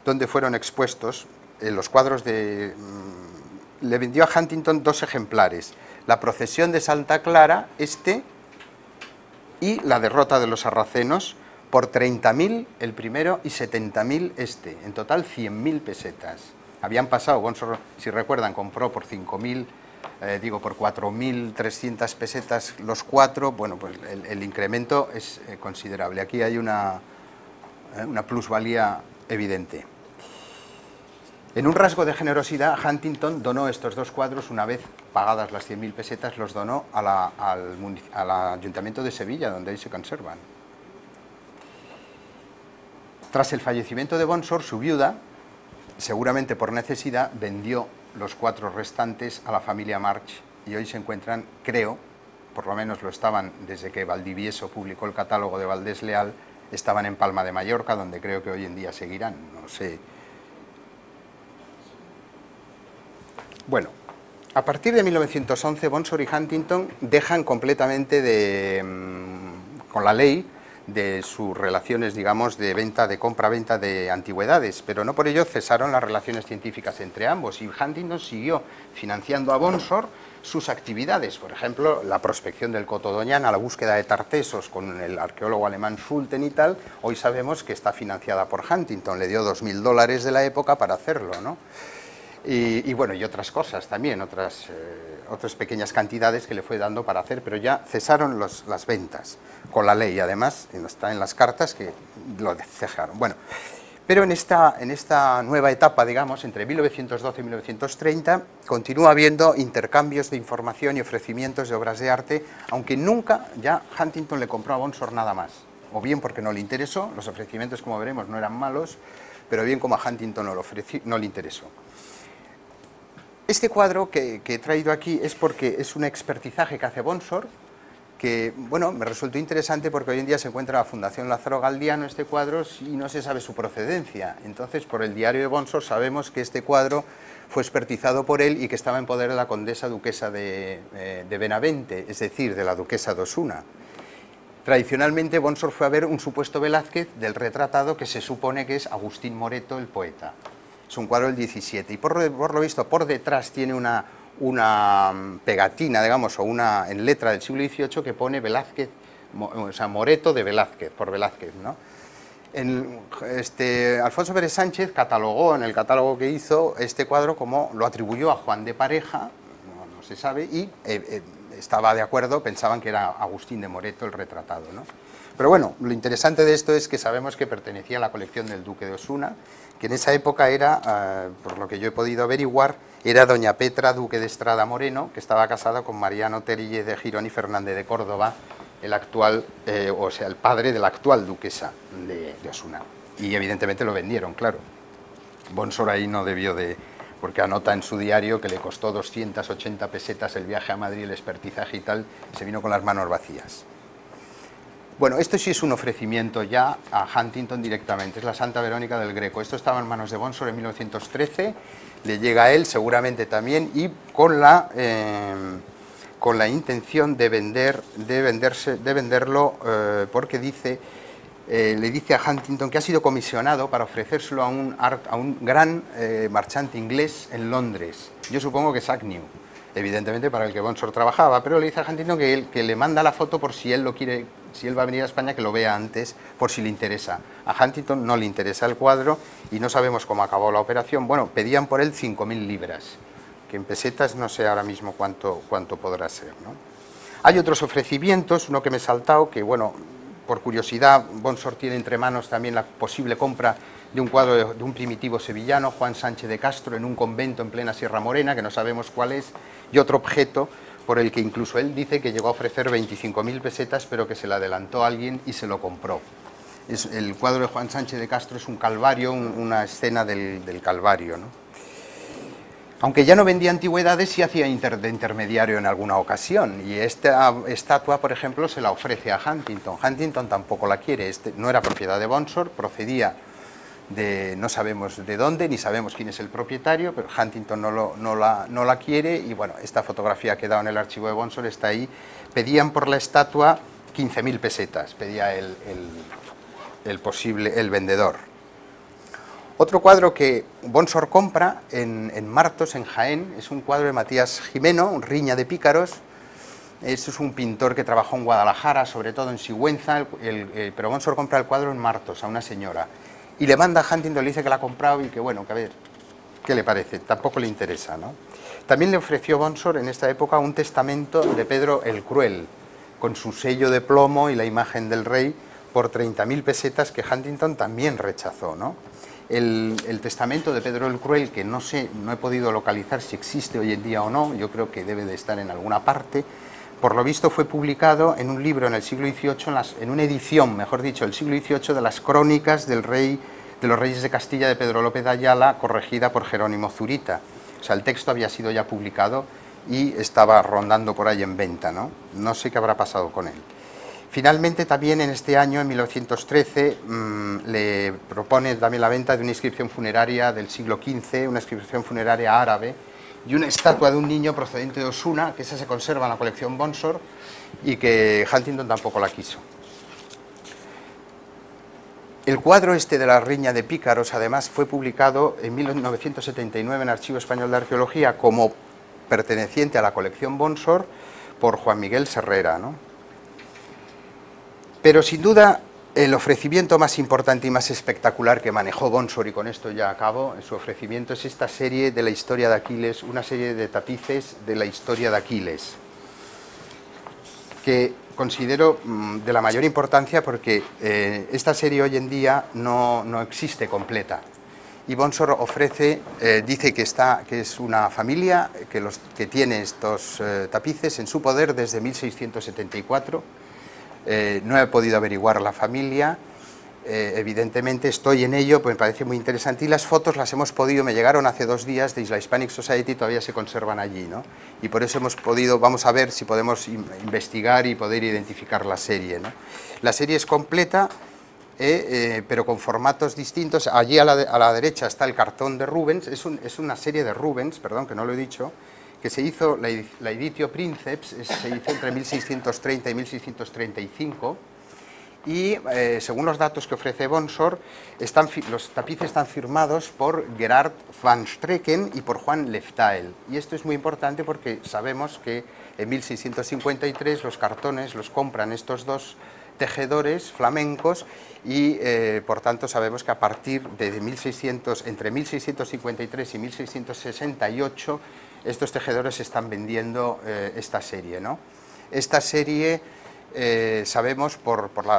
Speaker 1: donde fueron expuestos los cuadros de... Le vendió a Huntington 2 ejemplares, la procesión de Santa Clara, y la derrota de los sarracenos, por 30.000 el primero y 70.000 en total 100.000 pesetas. Habían pasado, Bonsor, si recuerdan, compró por 5.000, por 4.300 pesetas los 4, bueno, pues el incremento es considerable. Aquí hay una plusvalía evidente. En un rasgo de generosidad, Huntington donó estos 2 cuadros, una vez pagadas las 100.000 pesetas, los donó al Ayuntamiento de Sevilla, donde ahí se conservan. Tras el fallecimiento de Bonsor, su viuda, seguramente por necesidad, vendió los 4 restantes a la familia March, y hoy se encuentran, creo, por lo menos lo estaban desde que Valdivieso publicó el catálogo de Valdés Leal, estaban en Palma de Mallorca, donde creo que hoy en día seguirán, no sé. Bueno, A partir de 1911, Bonsor y Huntington dejan completamente con la ley de sus relaciones, digamos, de venta, de compra-venta de antigüedades, pero no por ello cesaron las relaciones científicas entre ambos, y Huntington siguió financiando a Bonsor sus actividades, por ejemplo, la prospección del Coto Doñana, la búsqueda de tartesos con el arqueólogo alemán Schulten y tal. Hoy sabemos que está financiada por Huntington, le dio $2000 de la época para hacerlo, ¿no? Y bueno, y otras cosas también, otras pequeñas cantidades que le fue dando para hacer, pero ya cesaron las ventas con la ley, además está en las cartas que lo cesaron. Bueno, pero en esta nueva etapa, digamos, entre 1912 y 1930, continúa habiendo intercambios de información y ofrecimientos de obras de arte, aunque nunca ya Huntington le compró a Bonsor nada más, o bien porque no le interesó, los ofrecimientos, como veremos, no eran malos, pero bien como a Huntington no le interesó. Este cuadro que he traído aquí es porque es un expertizaje que hace Bonsor, que, bueno, me resultó interesante porque hoy en día se encuentra en la Fundación Lázaro Galdiano este cuadro y no se sabe su procedencia. Entonces, por el diario de Bonsor sabemos que este cuadro fue expertizado por él y que estaba en poder de la condesa duquesa de Benavente, es decir, de la duquesa de Osuna. Tradicionalmente, Bonsor fue a ver un supuesto Velázquez del retratado que se supone que es Agustín Moreto, el poeta. Es un cuadro del 17 y por lo visto por detrás tiene una pegatina, digamos, o en letra del siglo XVIII que pone Velázquez, o sea, Moreto de Velázquez, por Velázquez, ¿no? Alfonso Pérez Sánchez catalogó, en el catálogo que hizo, este cuadro como lo atribuyó a Juan de Pareja, no se sabe, y estaba de acuerdo, pensaban que era Agustín de Moreto el retratado, ¿no? Pero bueno, lo interesante de esto es que sabemos que pertenecía a la colección del duque de Osuna, que en esa época era, por lo que yo he podido averiguar, era doña Petra, duque de Estrada Moreno, que estaba casada con Mariano Tellez de Girón y Fernández de Córdoba, el actual, o sea, el padre de la actual duquesa de Osuna. Y evidentemente lo vendieron, claro. Bonsor ahí no debió de... porque anota en su diario que le costó 280 pesetas el viaje a Madrid, el expertizaje y tal, se vino con las manos vacías. Bueno, esto sí es un ofrecimiento ya a Huntington directamente, es la Santa Verónica del Greco. Esto estaba en manos de Bonsor en 1913, le llega a él seguramente también y con la intención de venderlo porque le dice a Huntington que ha sido comisionado para ofrecérselo a un gran marchante inglés en Londres. Yo supongo que es Agnew, evidentemente para el que Bonsor trabajaba, pero le dice a Huntington que le manda la foto por si él lo quiere, si él va a venir a España, que lo vea antes, por si le interesa. A Huntington no le interesa el cuadro y no sabemos cómo acabó la operación. Bueno, pedían por él 5.000 libras, que en pesetas no sé ahora mismo cuánto podrá ser, ¿no? Hay otros ofrecimientos, uno que me he saltado, que bueno, por curiosidad, Bonsor tiene entre manos también la posible compra de un cuadro de un primitivo sevillano, Juan Sánchez de Castro, en un convento en plena Sierra Morena, que no sabemos cuál es, y otro objeto por el que incluso él dice que llegó a ofrecer 25.000 pesetas, pero que se le adelantó a alguien y se lo compró. El cuadro de Juan Sánchez de Castro es un calvario, una escena del calvario, ¿no? Aunque ya no vendía antigüedades, sí hacía de intermediario en alguna ocasión, y esta estatua, por ejemplo, se la ofrece a Huntington. Huntington tampoco la quiere, no era propiedad de Bonsor, procedía no sabemos de dónde, ni sabemos quién es el propietario, pero Huntington no la quiere, y bueno, esta fotografía ha quedado en el archivo de Bonsor, está ahí. Pedían por la estatua 15.000 pesetas, pedía el vendedor. Otro cuadro que Bonsor compra en Martos, en Jaén, es un cuadro de Matías Jimeno, un Riña de Pícaros. Este es un pintor que trabajó en Guadalajara, sobre todo en Sigüenza, pero Bonsor compra el cuadro en Martos, a una señora. Y le manda a Huntington, le dice que la ha comprado y que bueno, que a ver, ¿qué le parece? Tampoco le interesa, ¿no? También le ofreció Bonsor en esta época un testamento de Pedro el Cruel, con su sello de plomo y la imagen del rey, por 30.000 pesetas, que Huntington también rechazó, ¿no? El testamento de Pedro el Cruel, que no sé, no he podido localizar si existe hoy en día o no, yo creo que debe de estar en alguna parte. Por lo visto fue publicado en un libro en el siglo XVIII, en una edición, mejor dicho, del siglo XVIII, de las crónicas de los reyes de Castilla de Pedro López de Ayala, corregida por Jerónimo Zurita. O sea, el texto había sido ya publicado y estaba rondando por ahí en venta, ¿no? No sé qué habrá pasado con él. Finalmente, también en este año, en 1913, le propone también la venta de una inscripción funeraria del siglo XV, una inscripción funeraria árabe, y una estatua de un niño procedente de Osuna, que esa se conserva en la colección Bonsor y que Huntington tampoco la quiso. El cuadro este de la riña de pícaros, además, fue publicado en 1979 en Archivo Español de Arqueología como perteneciente a la colección Bonsor por Juan Miguel Serrera, ¿no? Pero sin duda el ofrecimiento más importante y más espectacular que manejó Bonsor, y con esto ya acabo, su ofrecimiento es esta serie de la historia de Aquiles, una serie de tapices de la historia de Aquiles, que considero de la mayor importancia porque esta serie hoy en día no existe completa. Y Bonsor ofrece, dice que es una familia que tiene estos tapices en su poder desde 1674. No he podido averiguar la familia, evidentemente estoy en ello, pues me parece muy interesante, y las fotos las hemos podido, me llegaron hace 2 días de Isla Hispanic Society, todavía se conservan allí, ¿no? Y por eso hemos podido, vamos a ver si podemos investigar y poder identificar la serie, ¿no? La serie es completa, pero con formatos distintos. Allí a la derecha está el cartón de Rubens, es una serie de Rubens, perdón, que no lo he dicho, que se hizo, la Editio Princeps, se hizo entre 1630 y 1635, y según los datos que ofrece Bonsor, los tapices están firmados por Gerard van Strecken y por Juan Leftael. Y esto es muy importante porque sabemos que en 1653 los cartones los compran estos dos tejedores flamencos y por tanto sabemos que a partir de entre 1653 y 1668 estos tejedores están vendiendo esta serie, ¿no? Esta serie sabemos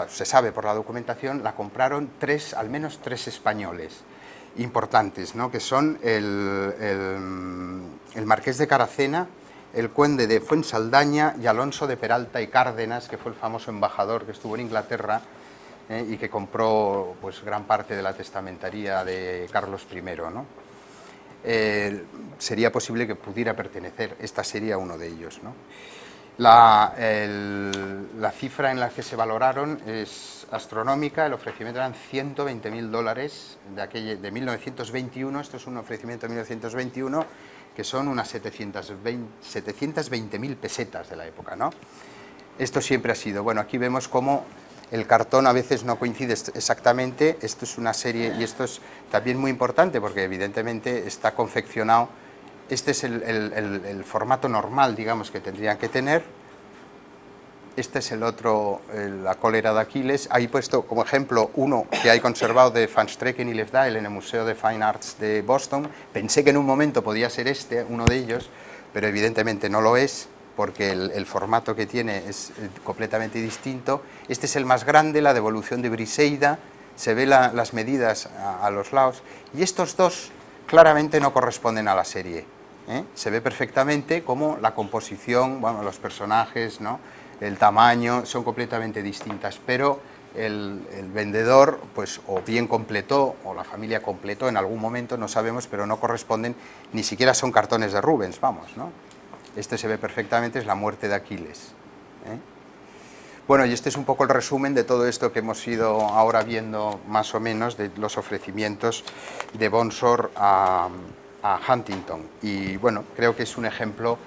Speaker 1: se sabe por la documentación, la compraron al menos tres españoles importantes, ¿no? Que son el Marqués de Caracena, el Conde de Fuensaldaña y Alonso de Peralta y Cárdenas, que fue el famoso embajador que estuvo en Inglaterra y que compró pues gran parte de la testamentaría de Carlos I, ¿no? Sería posible que pudiera pertenecer esta serie a uno de ellos, ¿no? La cifra en la que se valoraron es astronómica, el ofrecimiento eran $120.000 de 1921, esto es un ofrecimiento de 1921, que son unas 720.000 pesetas de la época, ¿no? Esto siempre ha sido, bueno, aquí vemos cómo el cartón a veces no coincide exactamente, esto es una serie, y esto es también muy importante porque evidentemente está confeccionado, este es el formato normal, digamos, que tendrían que tener, este es el otro, la cólera de Aquiles, ahí he puesto como ejemplo uno que hay conservado de Van Strecken y Lefdael en el Museo de Fine Arts de Boston. Pensé que en un momento podía ser uno de ellos, pero evidentemente no lo es, porque el formato que tiene es completamente distinto. Este es el más grande, la devolución de Briseida, se ve las medidas a los lados, y estos dos claramente no corresponden a la serie, ¿eh? Se ve perfectamente cómo la composición, bueno, los personajes, ¿no? El tamaño son completamente distintas, pero el vendedor pues o bien completó o la familia completó en algún momento, no sabemos, pero no corresponden, ni siquiera son cartones de Rubens, vamos, ¿no? Este se ve perfectamente, es la muerte de Aquiles, ¿eh? Bueno, y este es un poco el resumen de todo esto que hemos ido ahora viendo más o menos de los ofrecimientos de Bonsor a Huntington, y bueno, creo que es un ejemplo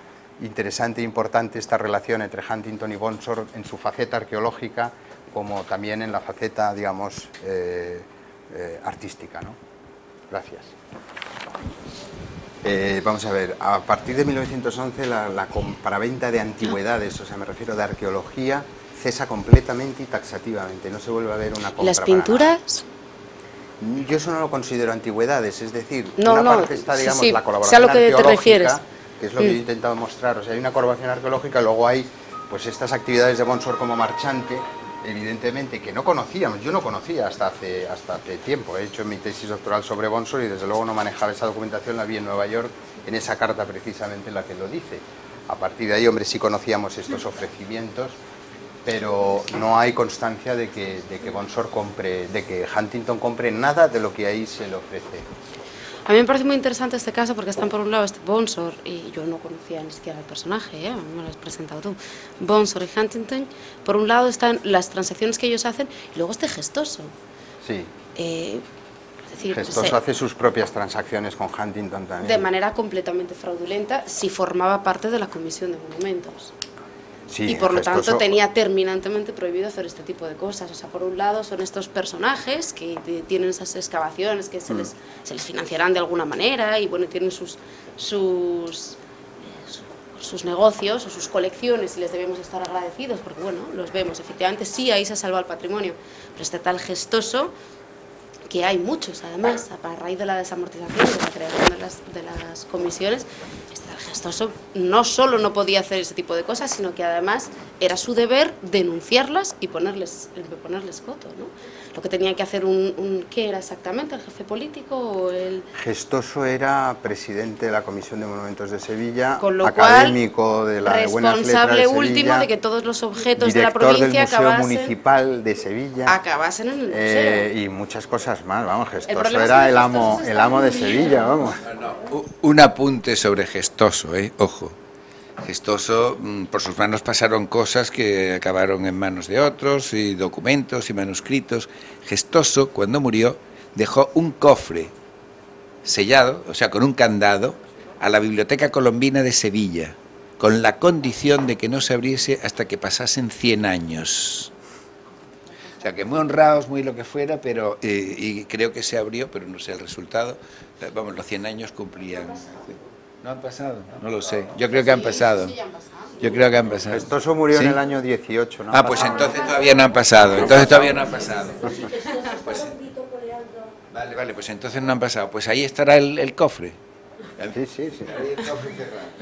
Speaker 1: interesante e importante esta relación entre Huntington y Bonsor en su faceta arqueológica como también en la faceta, digamos, artística, ¿no? Gracias. Vamos a ver, a partir de 1911 la compraventa de antigüedades, o sea, me refiero de arqueología, cesa completamente y taxativamente, no se vuelve a ver una compra.
Speaker 2: ¿Y las pinturas?
Speaker 1: Yo eso no lo considero antigüedades, es decir,
Speaker 2: no,
Speaker 1: una parte está, digamos,
Speaker 2: sí,
Speaker 1: la colaboración
Speaker 2: sé a lo que
Speaker 1: arqueológica,
Speaker 2: te refieres,
Speaker 1: que es lo que yo he intentado mostrar, o sea, hay una colaboración arqueológica, luego hay pues estas actividades de Bonsor como marchante, evidentemente, que no conocíamos, yo no conocía hasta hace tiempo, he hecho mi tesis doctoral sobre Bonsor y desde luego no manejaba esa documentación, la vi en Nueva York, en esa carta precisamente en la que lo dice. A partir de ahí, hombre, sí conocíamos estos ofrecimientos, pero no hay constancia de que Bonsor compre, de que Huntington compre nada de lo que ahí se le ofrece.
Speaker 2: A mí me parece muy interesante este caso porque están por un lado Bonsor, y yo no conocía ni siquiera el personaje, me lo has presentado tú, Bonsor y Huntington, por un lado están las transacciones que ellos hacen y luego este gestoso.
Speaker 1: Sí.
Speaker 2: decir,
Speaker 1: Gestoso hace sus propias transacciones con Huntington también.
Speaker 2: de manera completamente fraudulenta si formaba parte de la Comisión de Monumentos.
Speaker 1: Sí,
Speaker 2: y por lo
Speaker 1: Gestoso...
Speaker 2: tanto tenía terminantemente prohibido hacer este tipo de cosas. O sea, por un lado son estos personajes que tienen esas excavaciones que se les financiarán de alguna manera y bueno, tienen sus negocios o sus colecciones y les debemos estar agradecidos porque bueno, los vemos, efectivamente sí, ahí se ha salvado el patrimonio, pero este tal Gestoso, que hay muchos además, a raíz de la desamortización, de la creación de las comisiones, este tal Gestoso no solo no podía hacer ese tipo de cosas, sino que además era su deber denunciarlas y ponerles coto, ¿no? Lo que tenía que hacer ¿qué era exactamente? ¿El jefe político o el...?
Speaker 1: Gestoso era presidente de la Comisión de Monumentos de Sevilla,
Speaker 2: con lo
Speaker 1: académico de la de Buenas Letras de Sevilla,
Speaker 2: responsable último de que todos los objetos de la provincia
Speaker 1: del Museo Municipal de Sevilla,
Speaker 2: acabasen en el museo.
Speaker 1: y muchas cosas más, vamos, Gestoso era el amo de Sevilla, vamos.
Speaker 3: Un apunte sobre Gestoso, ojo. Gestoso, por sus manos pasaron cosas que acabaron en manos de otros, y documentos y manuscritos. Gestoso, cuando murió, dejó un cofre sellado, o sea, con un candado, a la Biblioteca Colombina de Sevilla, con la condición de que no se abriese hasta que pasasen 100 años. O sea, que muy honrados, muy lo que fuera, pero y creo que se abrió, pero no sé el resultado. Vamos, los 100 años cumplían. ¿No han pasado? No lo sé. Yo creo que han pasado. Yo creo que han pasado.
Speaker 1: Gestoso murió
Speaker 3: ¿Sí?
Speaker 1: en el año 18, ¿no?
Speaker 3: Ah, pues entonces todavía no han pasado. Entonces todavía no han pasado. Pues, vale, pues entonces no han pasado. Pues ahí estará el cofre.
Speaker 1: Sí.
Speaker 3: Ahí el cofre cerrado.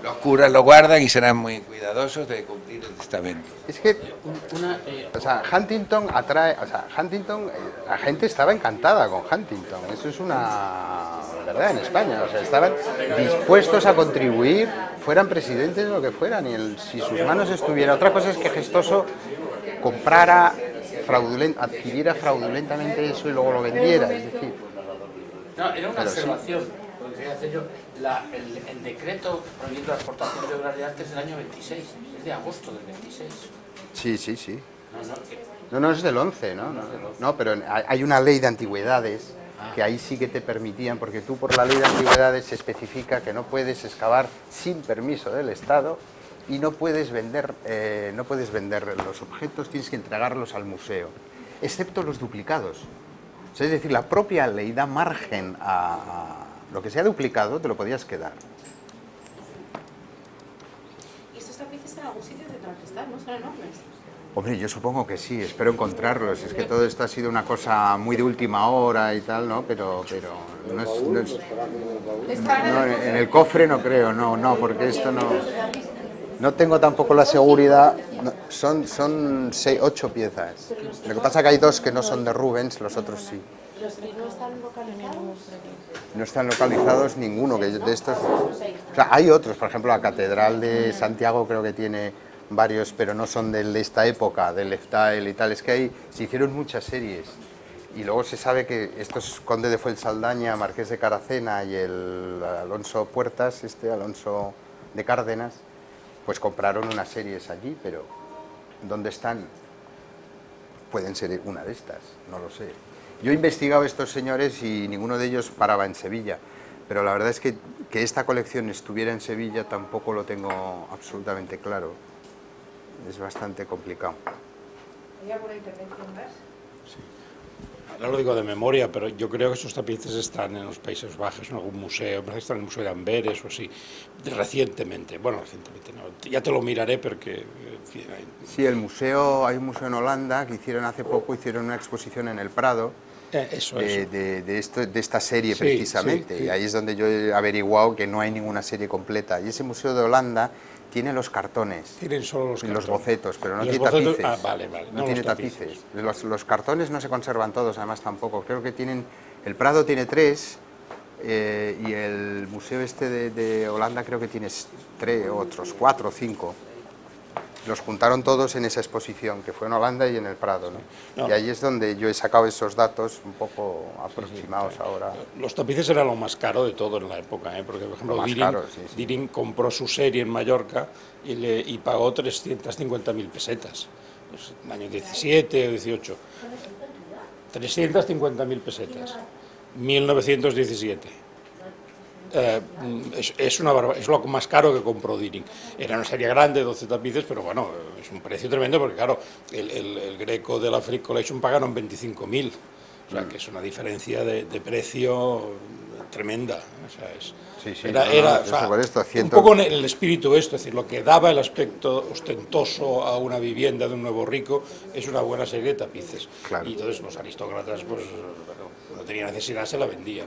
Speaker 3: Los curas lo guardan y serán muy cuidadosos de cumplir el testamento.
Speaker 1: Es que, o sea, Huntington atrae, o sea, Huntington, la gente estaba encantada con Huntington, eso es una verdad en España, o sea, estaban dispuestos a contribuir, fueran presidentes o lo que fueran, y si sus manos estuvieran. Otra cosa es que Gestoso comprara, adquiriera fraudulentamente eso y luego lo vendiera, es decir...
Speaker 4: No, era una observación. Podría hacer yo. El decreto prohibiendo la exportación de obras de arte es del año 26, es de agosto del 26.
Speaker 1: Sí. No, es del 11, ¿no? No, pero hay una ley de antigüedades que ahí sí que te permitían, porque tú por la ley de antigüedades se especifica que no puedes excavar sin permiso del Estado y no puedes vender los objetos, tienes que entregarlos al museo, excepto los duplicados. O sea, es decir, la propia ley da margen a lo que sea duplicado, te lo podías quedar.
Speaker 2: ¿Y estos tapices en algún sitio tendrán que estar, no? Son enormes.
Speaker 1: Hombre, yo supongo que sí, espero encontrarlos. Es que todo esto ha sido una cosa muy de última hora y tal, ¿no? Pero no es en el cofre no creo, no, porque esto no tengo tampoco la seguridad. No, son 8 piezas. Lo que pasa es que hay 2 que no son de Rubens, los otros sí.
Speaker 2: ¿No están localizados?
Speaker 1: No están localizados ninguno de estos. O sea, hay otros, por ejemplo, la Catedral de Santiago creo que tiene varios, pero no son de esta época, del Leftael y tal. Es que se hicieron muchas series. Y luego se sabe que estos Conde de Fuensaldaña, Marqués de Caracena y el Alonso Puertas, Alonso de Cárdenas, pues compraron unas series allí, pero ¿dónde están? Pueden ser una de estas, no lo sé. Yo he investigado a estos señores y ninguno de ellos paraba en Sevilla, pero la verdad es que esta colección estuviera en Sevilla tampoco lo tengo absolutamente claro. Es bastante complicado.
Speaker 5: ¿Hay alguna intervención más?
Speaker 4: Sí. Ahora lo digo de memoria, pero yo creo que esos tapices están en los Países Bajos, en algún museo, parece que están en el Museo de Amberes o así, recientemente no, ya te lo miraré porque...
Speaker 1: Sí, hay un museo en Holanda que hicieron hace poco, hicieron una exposición en el Prado, de esta serie precisamente, sí. Y ahí es donde yo he averiguado que no hay ninguna serie completa, y ese museo de Holanda tiene los cartones,
Speaker 4: tienen solo los
Speaker 1: bocetos, pero no tiene tapices.
Speaker 4: Vale.
Speaker 1: No tiene tapices. Los cartones no se conservan todos, además tampoco. Creo que el Prado tiene 3 y el museo de Holanda creo que tiene 4 o 5. Los juntaron todos en esa exposición, que fue en Holanda y en el Prado, ¿no? Y ahí es donde yo he sacado esos datos un poco aproximados ahora.
Speaker 4: Los tapices eran lo más caro de todo en la época, porque por ejemplo Dirin compró su serie en Mallorca y pagó 350.000 pesetas, en el año 17 o 18. 350.000 pesetas. 1917. Es lo más caro que compró Dining. Era una serie grande, 12 tapices, pero bueno, es un precio tremendo porque claro, el Greco de la Frick Collection pagaron 25.000, o sea que es una diferencia de precio tremenda. O sea, un poco en el espíritu esto, es decir, lo que daba el aspecto ostentoso a una vivienda de un nuevo rico es una buena serie de tapices. Claro. Y entonces los aristócratas, pues, no tenían necesidad, se la vendían.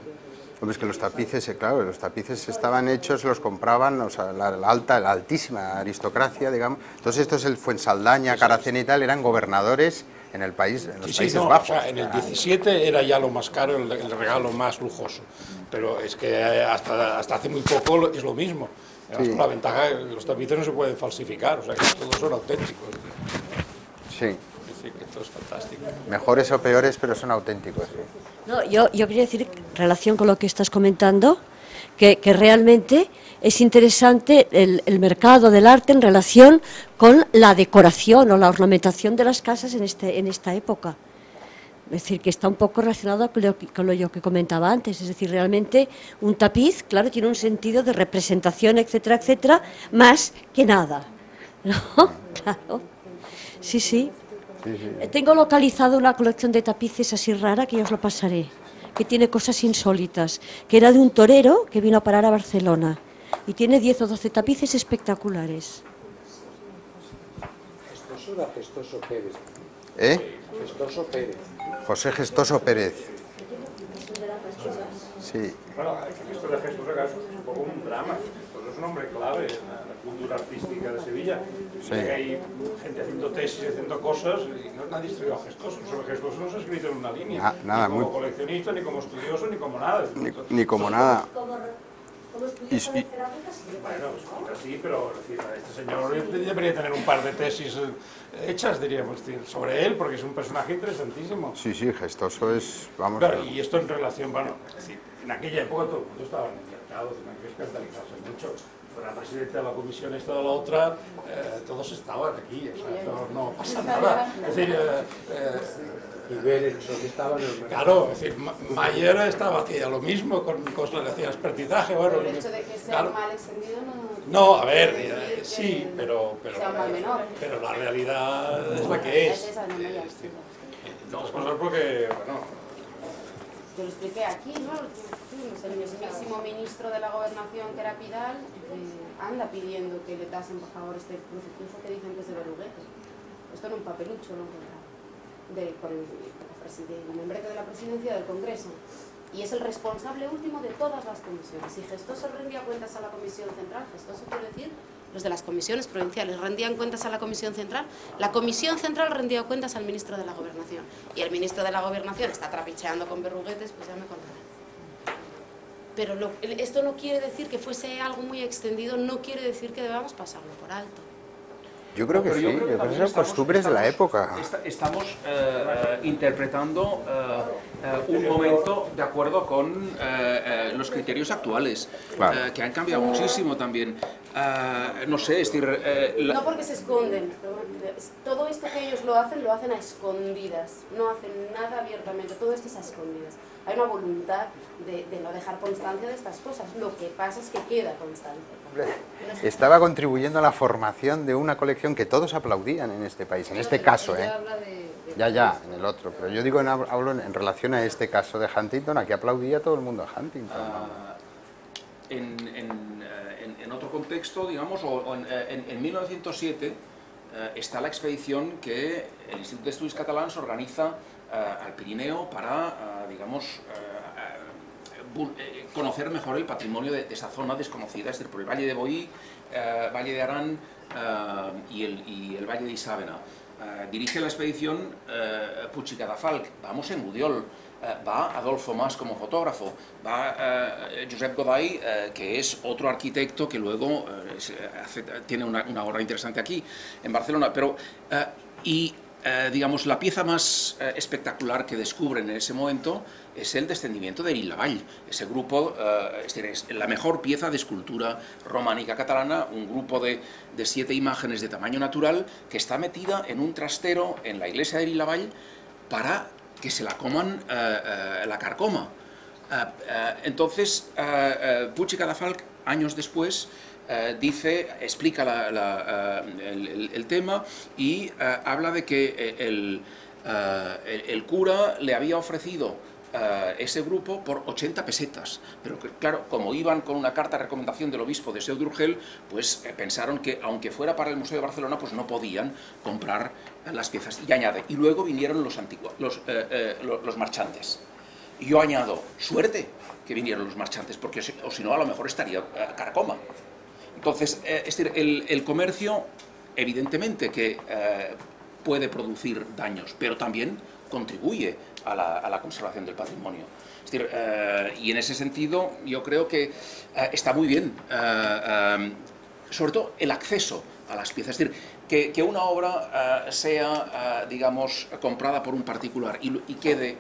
Speaker 1: Hombre, es que los tapices, claro, los tapices estaban hechos, los compraban, o sea, la altísima aristocracia, digamos. Entonces estos, el Fuensaldaña, Caracena y tal, eran gobernadores en el país, en los Países Bajos.
Speaker 4: O sea, en el 17 era ya lo más caro, el regalo más lujoso, pero es que hasta hace muy poco es lo mismo. Además, con la ventaja que los tapices no se pueden falsificar, o sea, que todos son auténticos.
Speaker 1: Sí.
Speaker 4: Sí, que esto es fantástico.
Speaker 1: Mejores o peores, pero son auténticos. Sí.
Speaker 6: No, yo quería decir, en relación con lo que estás comentando, que realmente es interesante el mercado del arte en relación con la decoración o la ornamentación de las casas en esta época. Es decir, que está un poco relacionado con lo que comentaba antes. Es decir, realmente un tapiz, claro, tiene un sentido de representación, etcétera, etcétera, más que nada, ¿no? Claro. Sí, sí. Tengo localizado una colección de tapices así rara que ya os lo pasaré, que tiene cosas insólitas, que era de un torero que vino a parar a Barcelona y tiene 10 o 12 tapices espectaculares.
Speaker 7: Gestoso era Gestoso Pérez.
Speaker 1: Gestoso Pérez. José Gestoso Pérez. Sí.
Speaker 4: Bueno, esto de Gestoso es un poco un drama. Gestoso es un hombre clave en la cultura artística de Sevilla. Sí. Que hay gente haciendo tesis, haciendo cosas, y nadie estudió a Gestoso. Sobre Gestoso no se ha escrito en una línea.
Speaker 1: Nada,
Speaker 4: ni como coleccionista, ni como estudioso, ni como nada.
Speaker 1: Ni como nada.
Speaker 4: Bueno, sí, pero es decir, este señor debería tener un par de tesis hechas, diríamos, sobre él, porque es un personaje interesantísimo.
Speaker 1: Sí, sí, Gestoso es, vamos...
Speaker 4: Claro, y esto en relación, bueno, es decir, en aquella época todo el mundo estaba en el mercado, tenía que escandalizarse mucho. Fuera presidente de la comisión, esta de la otra, todos estaban aquí, o sea, no pasa nada. Es decir,
Speaker 7: y ver eso que estaba en el mercado.
Speaker 4: Claro, es decir, Mayer estaba haciendo lo mismo con cosas que hacía expertizaje. Bueno,
Speaker 2: el hecho de que sea
Speaker 4: claro,
Speaker 2: mal extendido
Speaker 4: no, a ver, sí, pero la realidad es la que es. Las cosas porque, bueno...
Speaker 2: Yo lo expliqué aquí, ¿no? El mismísimo ministro de la Gobernación, que era Pidal, anda pidiendo que le tasen, por favor, este crucifijo que dicen que es de Berruguete. Esto en un papelucho lo encontrado, con el membrete de la presidencia del Congreso. Y es el responsable último de todas las comisiones. Si Gestoso rendía cuentas a la Comisión Central, Gestoso quiere decir los de las comisiones provinciales rendían cuentas a la Comisión Central, la Comisión Central rendía cuentas al ministro de la Gobernación. Y el ministro de la Gobernación está trapicheando con berruguetes, pues ya me contarán. Pero esto no quiere decir que fuese algo muy extendido, no quiere decir que debamos pasarlo por alto.
Speaker 1: Yo creo que sí, que son costumbres de la época.
Speaker 8: Estamos interpretando un momento de acuerdo con los criterios actuales, claro, que han cambiado muchísimo también. No sé, es decir...
Speaker 2: No porque se esconden, todo esto que ellos lo hacen a escondidas, no hacen nada abiertamente, todo esto es a escondidas. Hay una voluntad de no dejar constancia de estas cosas, lo que pasa es que queda constancia.
Speaker 1: Estaba contribuyendo a la formación de una colección que todos aplaudían en este país, en este caso, Ya, en el otro, pero yo digo, hablo en relación a este caso de Huntington, aquí aplaudía todo el mundo a Huntington.
Speaker 8: En otro contexto, digamos, en 1907 está la expedición que el Instituto de Estudios Catalans organiza al Pirineo para, digamos, conocer mejor el patrimonio de esa zona desconocida, es decir, por el Valle de Boí, Valle de Arán y el Valle de Isàvena. Dirige la expedición Puig i Cadafalch, vamos en Gudiol, va Adolfo Mas como fotógrafo, va Josep Goday, que es otro arquitecto que luego tiene una obra interesante aquí, en Barcelona, pero digamos, la pieza más espectacular que descubren en ese momento es el descendimiento de Irilavall. Ese grupo es la mejor pieza de escultura románica catalana, un grupo de 7 imágenes de tamaño natural que está metida en un trastero en la iglesia de Irilavall para que se la coman la carcoma. Entonces, Puig i Cadafalch, años después, explica el tema y habla de que el cura le había ofrecido ese grupo por 80 pesetas, pero que, claro, como iban con una carta de recomendación del obispo de Seu d'Urgell, pues pensaron que aunque fuera para el Museo de Barcelona, pues no podían comprar las piezas. Y añade, y luego vinieron los marchantes. Y yo añado, suerte que vinieron los marchantes, porque o si no, a lo mejor estaría carcoma. Entonces, es decir, el comercio, evidentemente que puede producir daños, pero también contribuye a la conservación del patrimonio. Es decir, y en ese sentido, yo creo que está muy bien, sobre todo el acceso a las piezas. Es decir, que una obra sea, digamos, comprada por un particular y quede,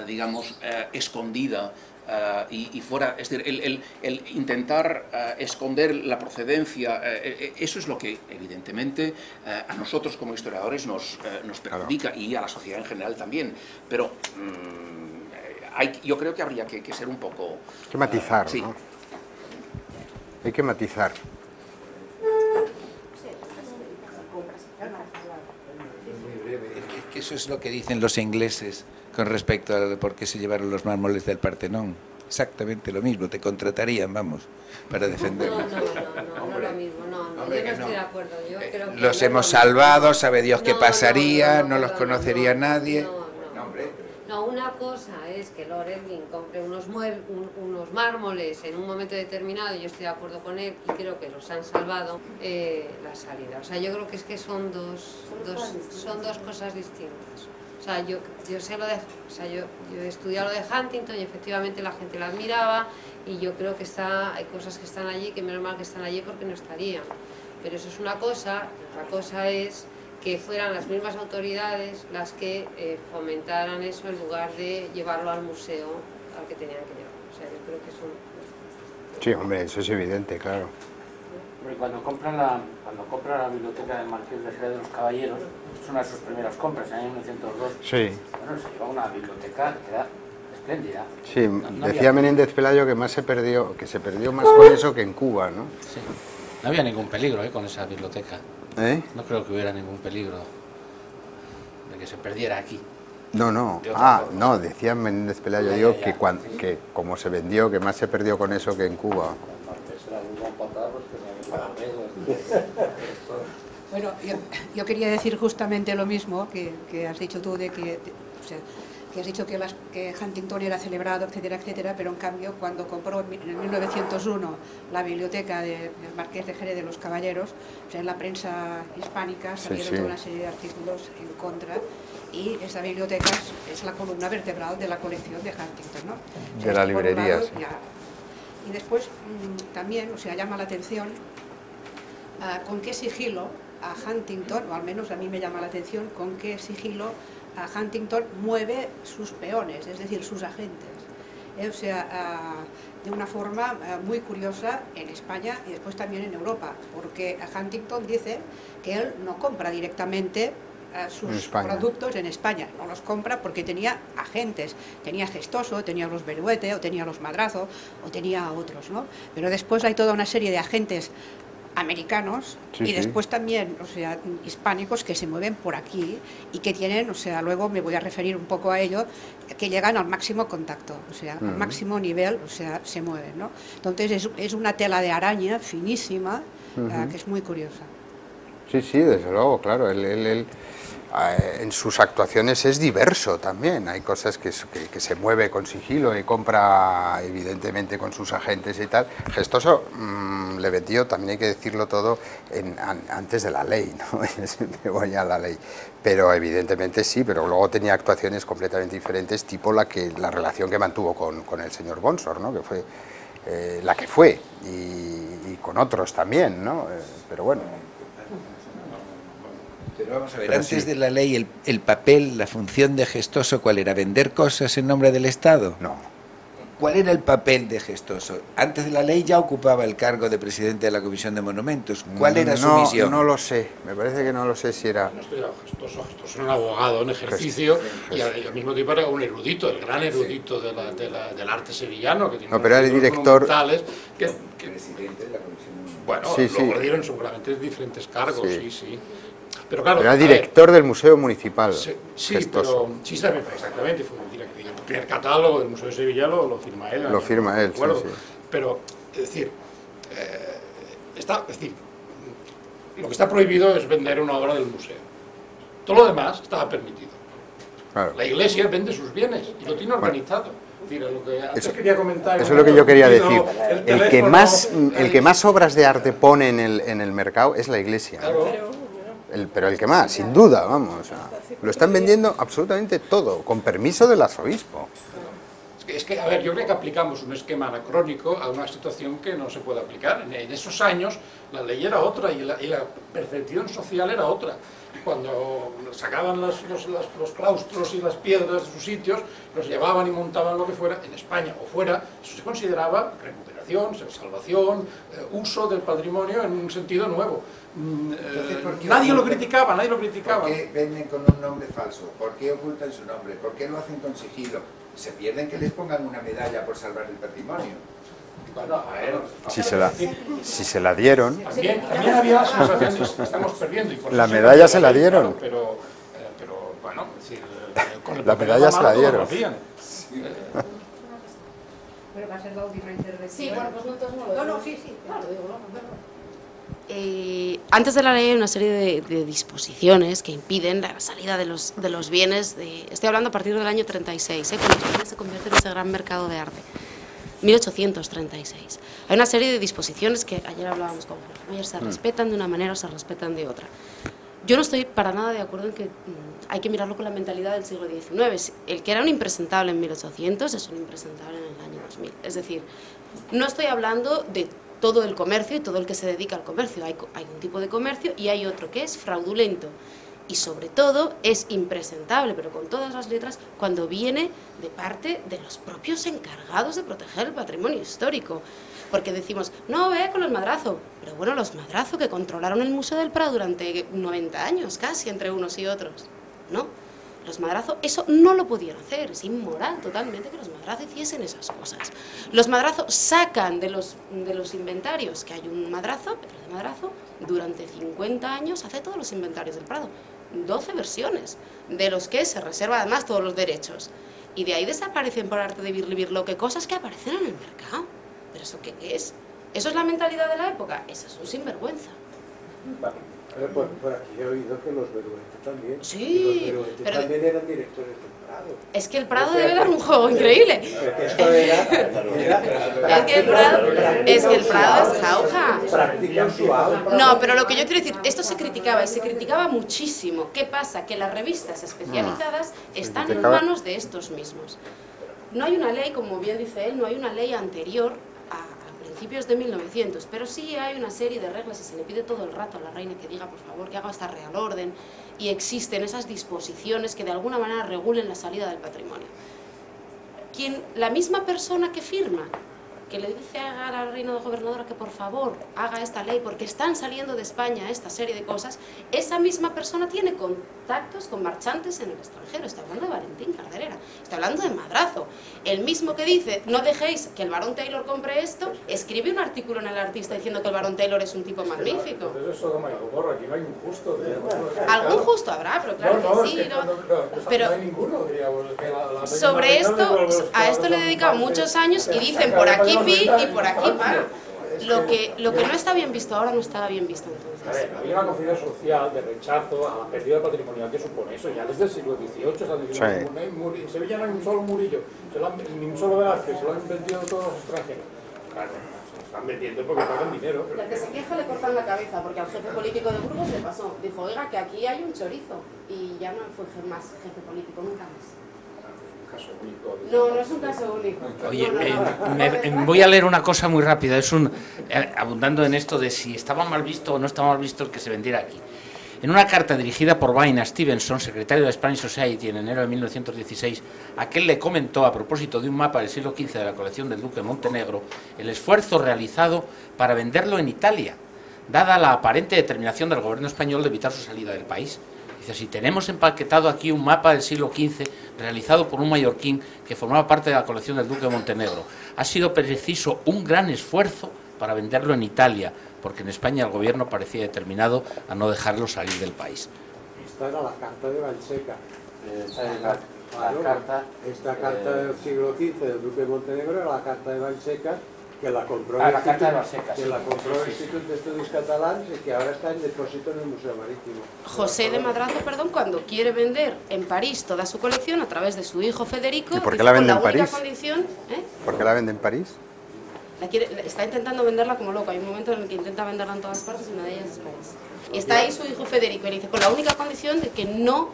Speaker 8: digamos, escondida y fuera, es decir, el intentar esconder la procedencia, eso es lo que evidentemente a nosotros como historiadores nos perjudica, y a la sociedad en general también, pero yo creo que habría que ser un poco...
Speaker 1: Hay que matizar,
Speaker 8: sí.
Speaker 1: ¿no? Hay que matizar.
Speaker 3: Es que eso es lo que dicen los ingleses con respecto a por qué se llevaron los mármoles del Partenón. Exactamente lo mismo, te contratarían, vamos, para defenderlos.
Speaker 6: No lo mismo, no, yo no estoy de acuerdo. Yo creo que
Speaker 3: Los
Speaker 6: no
Speaker 3: hemos
Speaker 6: es lo mismo.
Speaker 3: salvado, sabe Dios qué pasaría, no los
Speaker 6: perdona,
Speaker 3: conocería nadie.
Speaker 6: No, una cosa es que Lord Elgin compre unos mármoles en un momento determinado, y yo estoy de acuerdo con él, y creo que los han salvado la salida. O sea, yo creo que es que son dos cosas distintas. O sea, yo sé lo de, o sea, yo he estudiado lo de Huntington y efectivamente la gente la admiraba, y yo creo que hay cosas que están allí que menos mal que están allí porque no estarían. Pero eso es una cosa, otra cosa es que fueran las mismas autoridades las que fomentaran eso en lugar de llevarlo al museo al que tenían que llevar. O sea, yo creo que es un...
Speaker 1: Sí, hombre, eso es evidente, claro.
Speaker 7: Hombre, cuando compra la biblioteca del Marqués de Jerez de los Caballeros, es una de sus primeras compras, en el año 1902.
Speaker 1: Sí.
Speaker 7: Bueno, se lleva una biblioteca que era espléndida.
Speaker 1: Sí,
Speaker 7: No
Speaker 1: decía
Speaker 7: había...
Speaker 1: Menéndez Pelayo que se perdió más con eso que en Cuba, ¿no?
Speaker 7: Sí. No había ningún peligro con esa biblioteca.
Speaker 1: ¿Eh?
Speaker 7: No creo que hubiera ningún peligro de que se perdiera aquí.
Speaker 1: No. No, decía Menéndez Pelayo, digo, que como se vendió, que más se perdió con eso que en Cuba.
Speaker 5: Bueno, yo quería decir justamente lo mismo que has dicho tú, que has dicho que Huntington era celebrado, etcétera, etcétera, pero en cambio cuando compró en 1901 la biblioteca del Marqués de Jerez de los Caballeros, o sea, en la prensa hispánica salieron toda una serie de artículos en contra, y esa biblioteca es la columna vertebral de la colección de Huntington, ¿no? O sea,
Speaker 1: De la librería, sí.
Speaker 5: Y después también, o sea, llama la atención con qué sigilo a Huntington, o al menos a mí me llama la atención, con qué sigilo a Huntington mueve sus peones, es decir, sus agentes. O sea, de una forma muy curiosa en España y después también en Europa, porque Huntington dice que él no compra directamente sus productos en España, no los compra porque tenía agentes, tenía Gestoso, tenía los Beruete, o tenía los Madrazo, o tenía otros, ¿no? Pero después hay toda una serie de agentes americanos y después también, o sea, hispánicos que se mueven por aquí y que tienen, o sea, luego me voy a referir un poco a ello, que llegan al máximo contacto, o sea, al máximo nivel, o sea, se mueven, ¿no? Entonces es una tela de araña finísima, que es muy curiosa.
Speaker 1: Sí, desde luego, claro, él en sus actuaciones es diverso también, hay cosas que se mueve con sigilo y compra evidentemente con sus agentes y tal. Gestoso le vendió, también hay que decirlo todo, antes de la ley, ¿no? Me voy a la ley, pero evidentemente sí, pero luego tenía actuaciones completamente diferentes, tipo la relación que mantuvo con el señor Bonsor, ¿no? Que fue la que fue, y con otros también, ¿no? Pero bueno.
Speaker 3: Pero vamos a ver, antes de la ley, el papel, la función de Gestoso, ¿cuál era? ¿Vender cosas en nombre del Estado?
Speaker 1: No.
Speaker 3: ¿Cuál era el papel de Gestoso? Antes de la ley ya ocupaba el cargo de presidente de la Comisión de Monumentos. ¿Cuál era su misión?
Speaker 1: No lo sé, me parece que no lo sé si era...
Speaker 4: No estoy Gestoso era un abogado en ejercicio y al mismo tiempo era un erudito, el gran erudito del arte sevillano, que tiene
Speaker 1: pero era el director...
Speaker 3: Presidente de la Comisión de Monumentos.
Speaker 4: Bueno,
Speaker 1: Sí,
Speaker 4: luego le dieron seguramente diferentes cargos, sí. Pero claro,
Speaker 1: era director del Museo Municipal.
Speaker 4: Sí, pero sí, exactamente, fue el primer catálogo del Museo de Sevilla lo firma él.
Speaker 1: Lo firma él, sí.
Speaker 4: Pero, es decir, lo que está prohibido es vender una obra del museo. Todo lo demás estaba permitido.
Speaker 1: Claro.
Speaker 4: La Iglesia vende sus bienes y lo tiene organizado. Eso
Speaker 1: quería comentar. Eso es lo que yo quería decir. El que más obras de arte pone en el mercado es la Iglesia.
Speaker 4: Claro.
Speaker 1: Pero el que más, sin duda, vamos. O sea, lo están vendiendo absolutamente todo, con permiso del arzobispo.
Speaker 4: Es que, a ver, yo creo que aplicamos un esquema anacrónico a una situación que no se puede aplicar. En esos años la ley era otra y la percepción social era otra. Cuando sacaban los claustros y las piedras de sus sitios, los llevaban y montaban lo que fuera, en España o fuera, eso se consideraba recuperación, salvación, uso del patrimonio en un sentido nuevo. Nadie lo criticaba.
Speaker 3: ¿Por qué venden con un nombre falso? ¿Por qué ocultan su nombre? ¿Por qué lo hacen con sigilo? ¿Se pierden que les pongan una medalla por salvar el patrimonio?
Speaker 4: Bueno, a ver,
Speaker 1: si se la dieron...
Speaker 4: También había sensaciones que estamos perdiendo. Y por
Speaker 1: la
Speaker 4: eso
Speaker 1: medalla se la dieron.
Speaker 4: Pero bueno, es decir, con el
Speaker 1: la medalla se la dieron.
Speaker 5: Pero va a ser la última intervención.
Speaker 2: Sí, bueno, pues nosotros no lo
Speaker 5: No, sí, claro, digo,
Speaker 2: antes de la ley hay una serie de disposiciones que impiden la salida de los bienes, estoy hablando a partir del año 36, cuando España se convierte en ese gran mercado de arte, 1836. Hay una serie de disposiciones que ayer hablábamos con Jorge Mayer, se respetan de una manera o se respetan de otra. Yo no estoy para nada de acuerdo en que hay que mirarlo con la mentalidad del siglo XIX. El que era un impresentable en 1800 es un impresentable en el año 2000. Es decir, no estoy hablando de todo el comercio y todo el que se dedica al comercio. Hay un tipo de comercio y hay otro que es fraudulento y sobre todo es impresentable, pero con todas las letras, cuando viene de parte de los propios encargados de proteger el patrimonio histórico. Porque decimos, no, ve con los Madrazo, pero bueno, los Madrazo que controlaron el Museo del Prado durante 90 años casi entre unos y otros, ¿no? Los Madrazo eso no lo podían hacer, es inmoral totalmente que los Madrazo hiciesen esas cosas. Los Madrazo sacan de los inventarios, que hay un Madrazo, pero de Madrazo durante 50 años hace todos los inventarios del Prado, 12 versiones, de los que se reserva además todos los derechos. Y de ahí desaparecen por arte de Birli-Birlo que cosas que aparecen en el mercado. ¿Pero eso qué es? ¿Eso es la mentalidad de la época? Eso es un sinvergüenza.
Speaker 9: Por aquí he oído que los Beruete también.
Speaker 2: Sí,
Speaker 9: y los Beruete
Speaker 2: pero
Speaker 9: también eran directores del Prado.
Speaker 2: Es que el Prado debe dar un juego increíble. Es que el Prado es jauja.
Speaker 9: Practican su alma.
Speaker 2: No, pero lo que yo quiero decir, esto se criticaba y se criticaba muchísimo. ¿Qué pasa? Que las revistas especializadas están en manos de estos mismos. No hay una ley, como bien dice él, no hay una ley anterior a principios de 1900, pero sí hay una serie de reglas y se le pide todo el rato a la reina que diga, por favor, que haga esta real orden, y existen esas disposiciones que de alguna manera regulen la salida del patrimonio. La misma persona que firma, que le dice a la reina gobernadora que por favor haga esta ley porque están saliendo de España esta serie de cosas, esa misma persona tiene contactos con marchantes en el extranjero. Está hablando de Valentín Carderera, está hablando de Madrazo. El mismo que dice, no dejéis que el barón Taylor compre esto, escribe un artículo en El Artista diciendo que el barón Taylor es un tipo magnífico.
Speaker 9: Entonces eso Sodoma y Gomorra, aquí no hay un justo.
Speaker 2: Algún justo habrá, pero claro que sí. Pero
Speaker 9: no hay ninguno, digamos.
Speaker 2: sobre esto, a esto le he dedicado muchos años y dicen por aquí pi y por aquí pa. Lo que no está bien visto ahora no estaba bien visto entonces.
Speaker 9: A ver, había una conciencia social de rechazo a la pérdida patrimonial que supone eso, ya desde el siglo XVIII. En Sevilla no hay un solo murillo, ni un solo Velázquez, se lo han vendido todos los extranjeros. Claro, se lo están vendiendo porque pagan dinero.
Speaker 2: Y al que se queja le cortan la cabeza, porque al jefe político de Burgos le pasó. Dijo, oiga, que aquí hay un chorizo. Y ya no fue más jefe político, nunca más. No, no es un caso único.
Speaker 7: Oye, voy a leer una cosa muy rápida, abundando en esto de si estaba mal visto o no estaba mal visto el que se vendiera aquí. En una carta dirigida por Vine a Stevenson, secretario de Spanish Society, en enero de 1916, aquel le comentó, a propósito de un mapa del siglo XV de la colección del duque de Montenegro, el esfuerzo realizado para venderlo en Italia, dada la aparente determinación del gobierno español de evitar su salida del país. Dice, si tenemos empaquetado aquí un mapa del siglo XV realizado por un mallorquín que formaba parte de la colección del duque de Montenegro, ha sido preciso un gran esfuerzo para venderlo en Italia, porque en España el gobierno parecía determinado a no dejarlo salir del país.
Speaker 10: Esta era la carta de Valseca. Esta carta del siglo XV del duque de Montenegro era la carta de Valseca, que la compró el Instituto de Estudios Catalans y que ahora está en depósito en el Museo Marítimo.
Speaker 2: José de Madrazo, cuando quiere vender en París toda su colección a través de su hijo Federico,
Speaker 1: ¿y por qué la vende en París?
Speaker 2: ¿Por
Speaker 1: qué la vende en París?
Speaker 2: Está intentando venderla como loco. Hay un momento en el que intenta venderla en todas partes y una de ellas es París. Y está ahí su hijo Federico y le dice, con la única condición de que no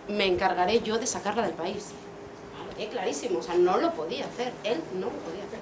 Speaker 2: me encargaré yo de sacarla del país. Clarísimo, o sea, no lo podía hacer, él no lo podía hacer.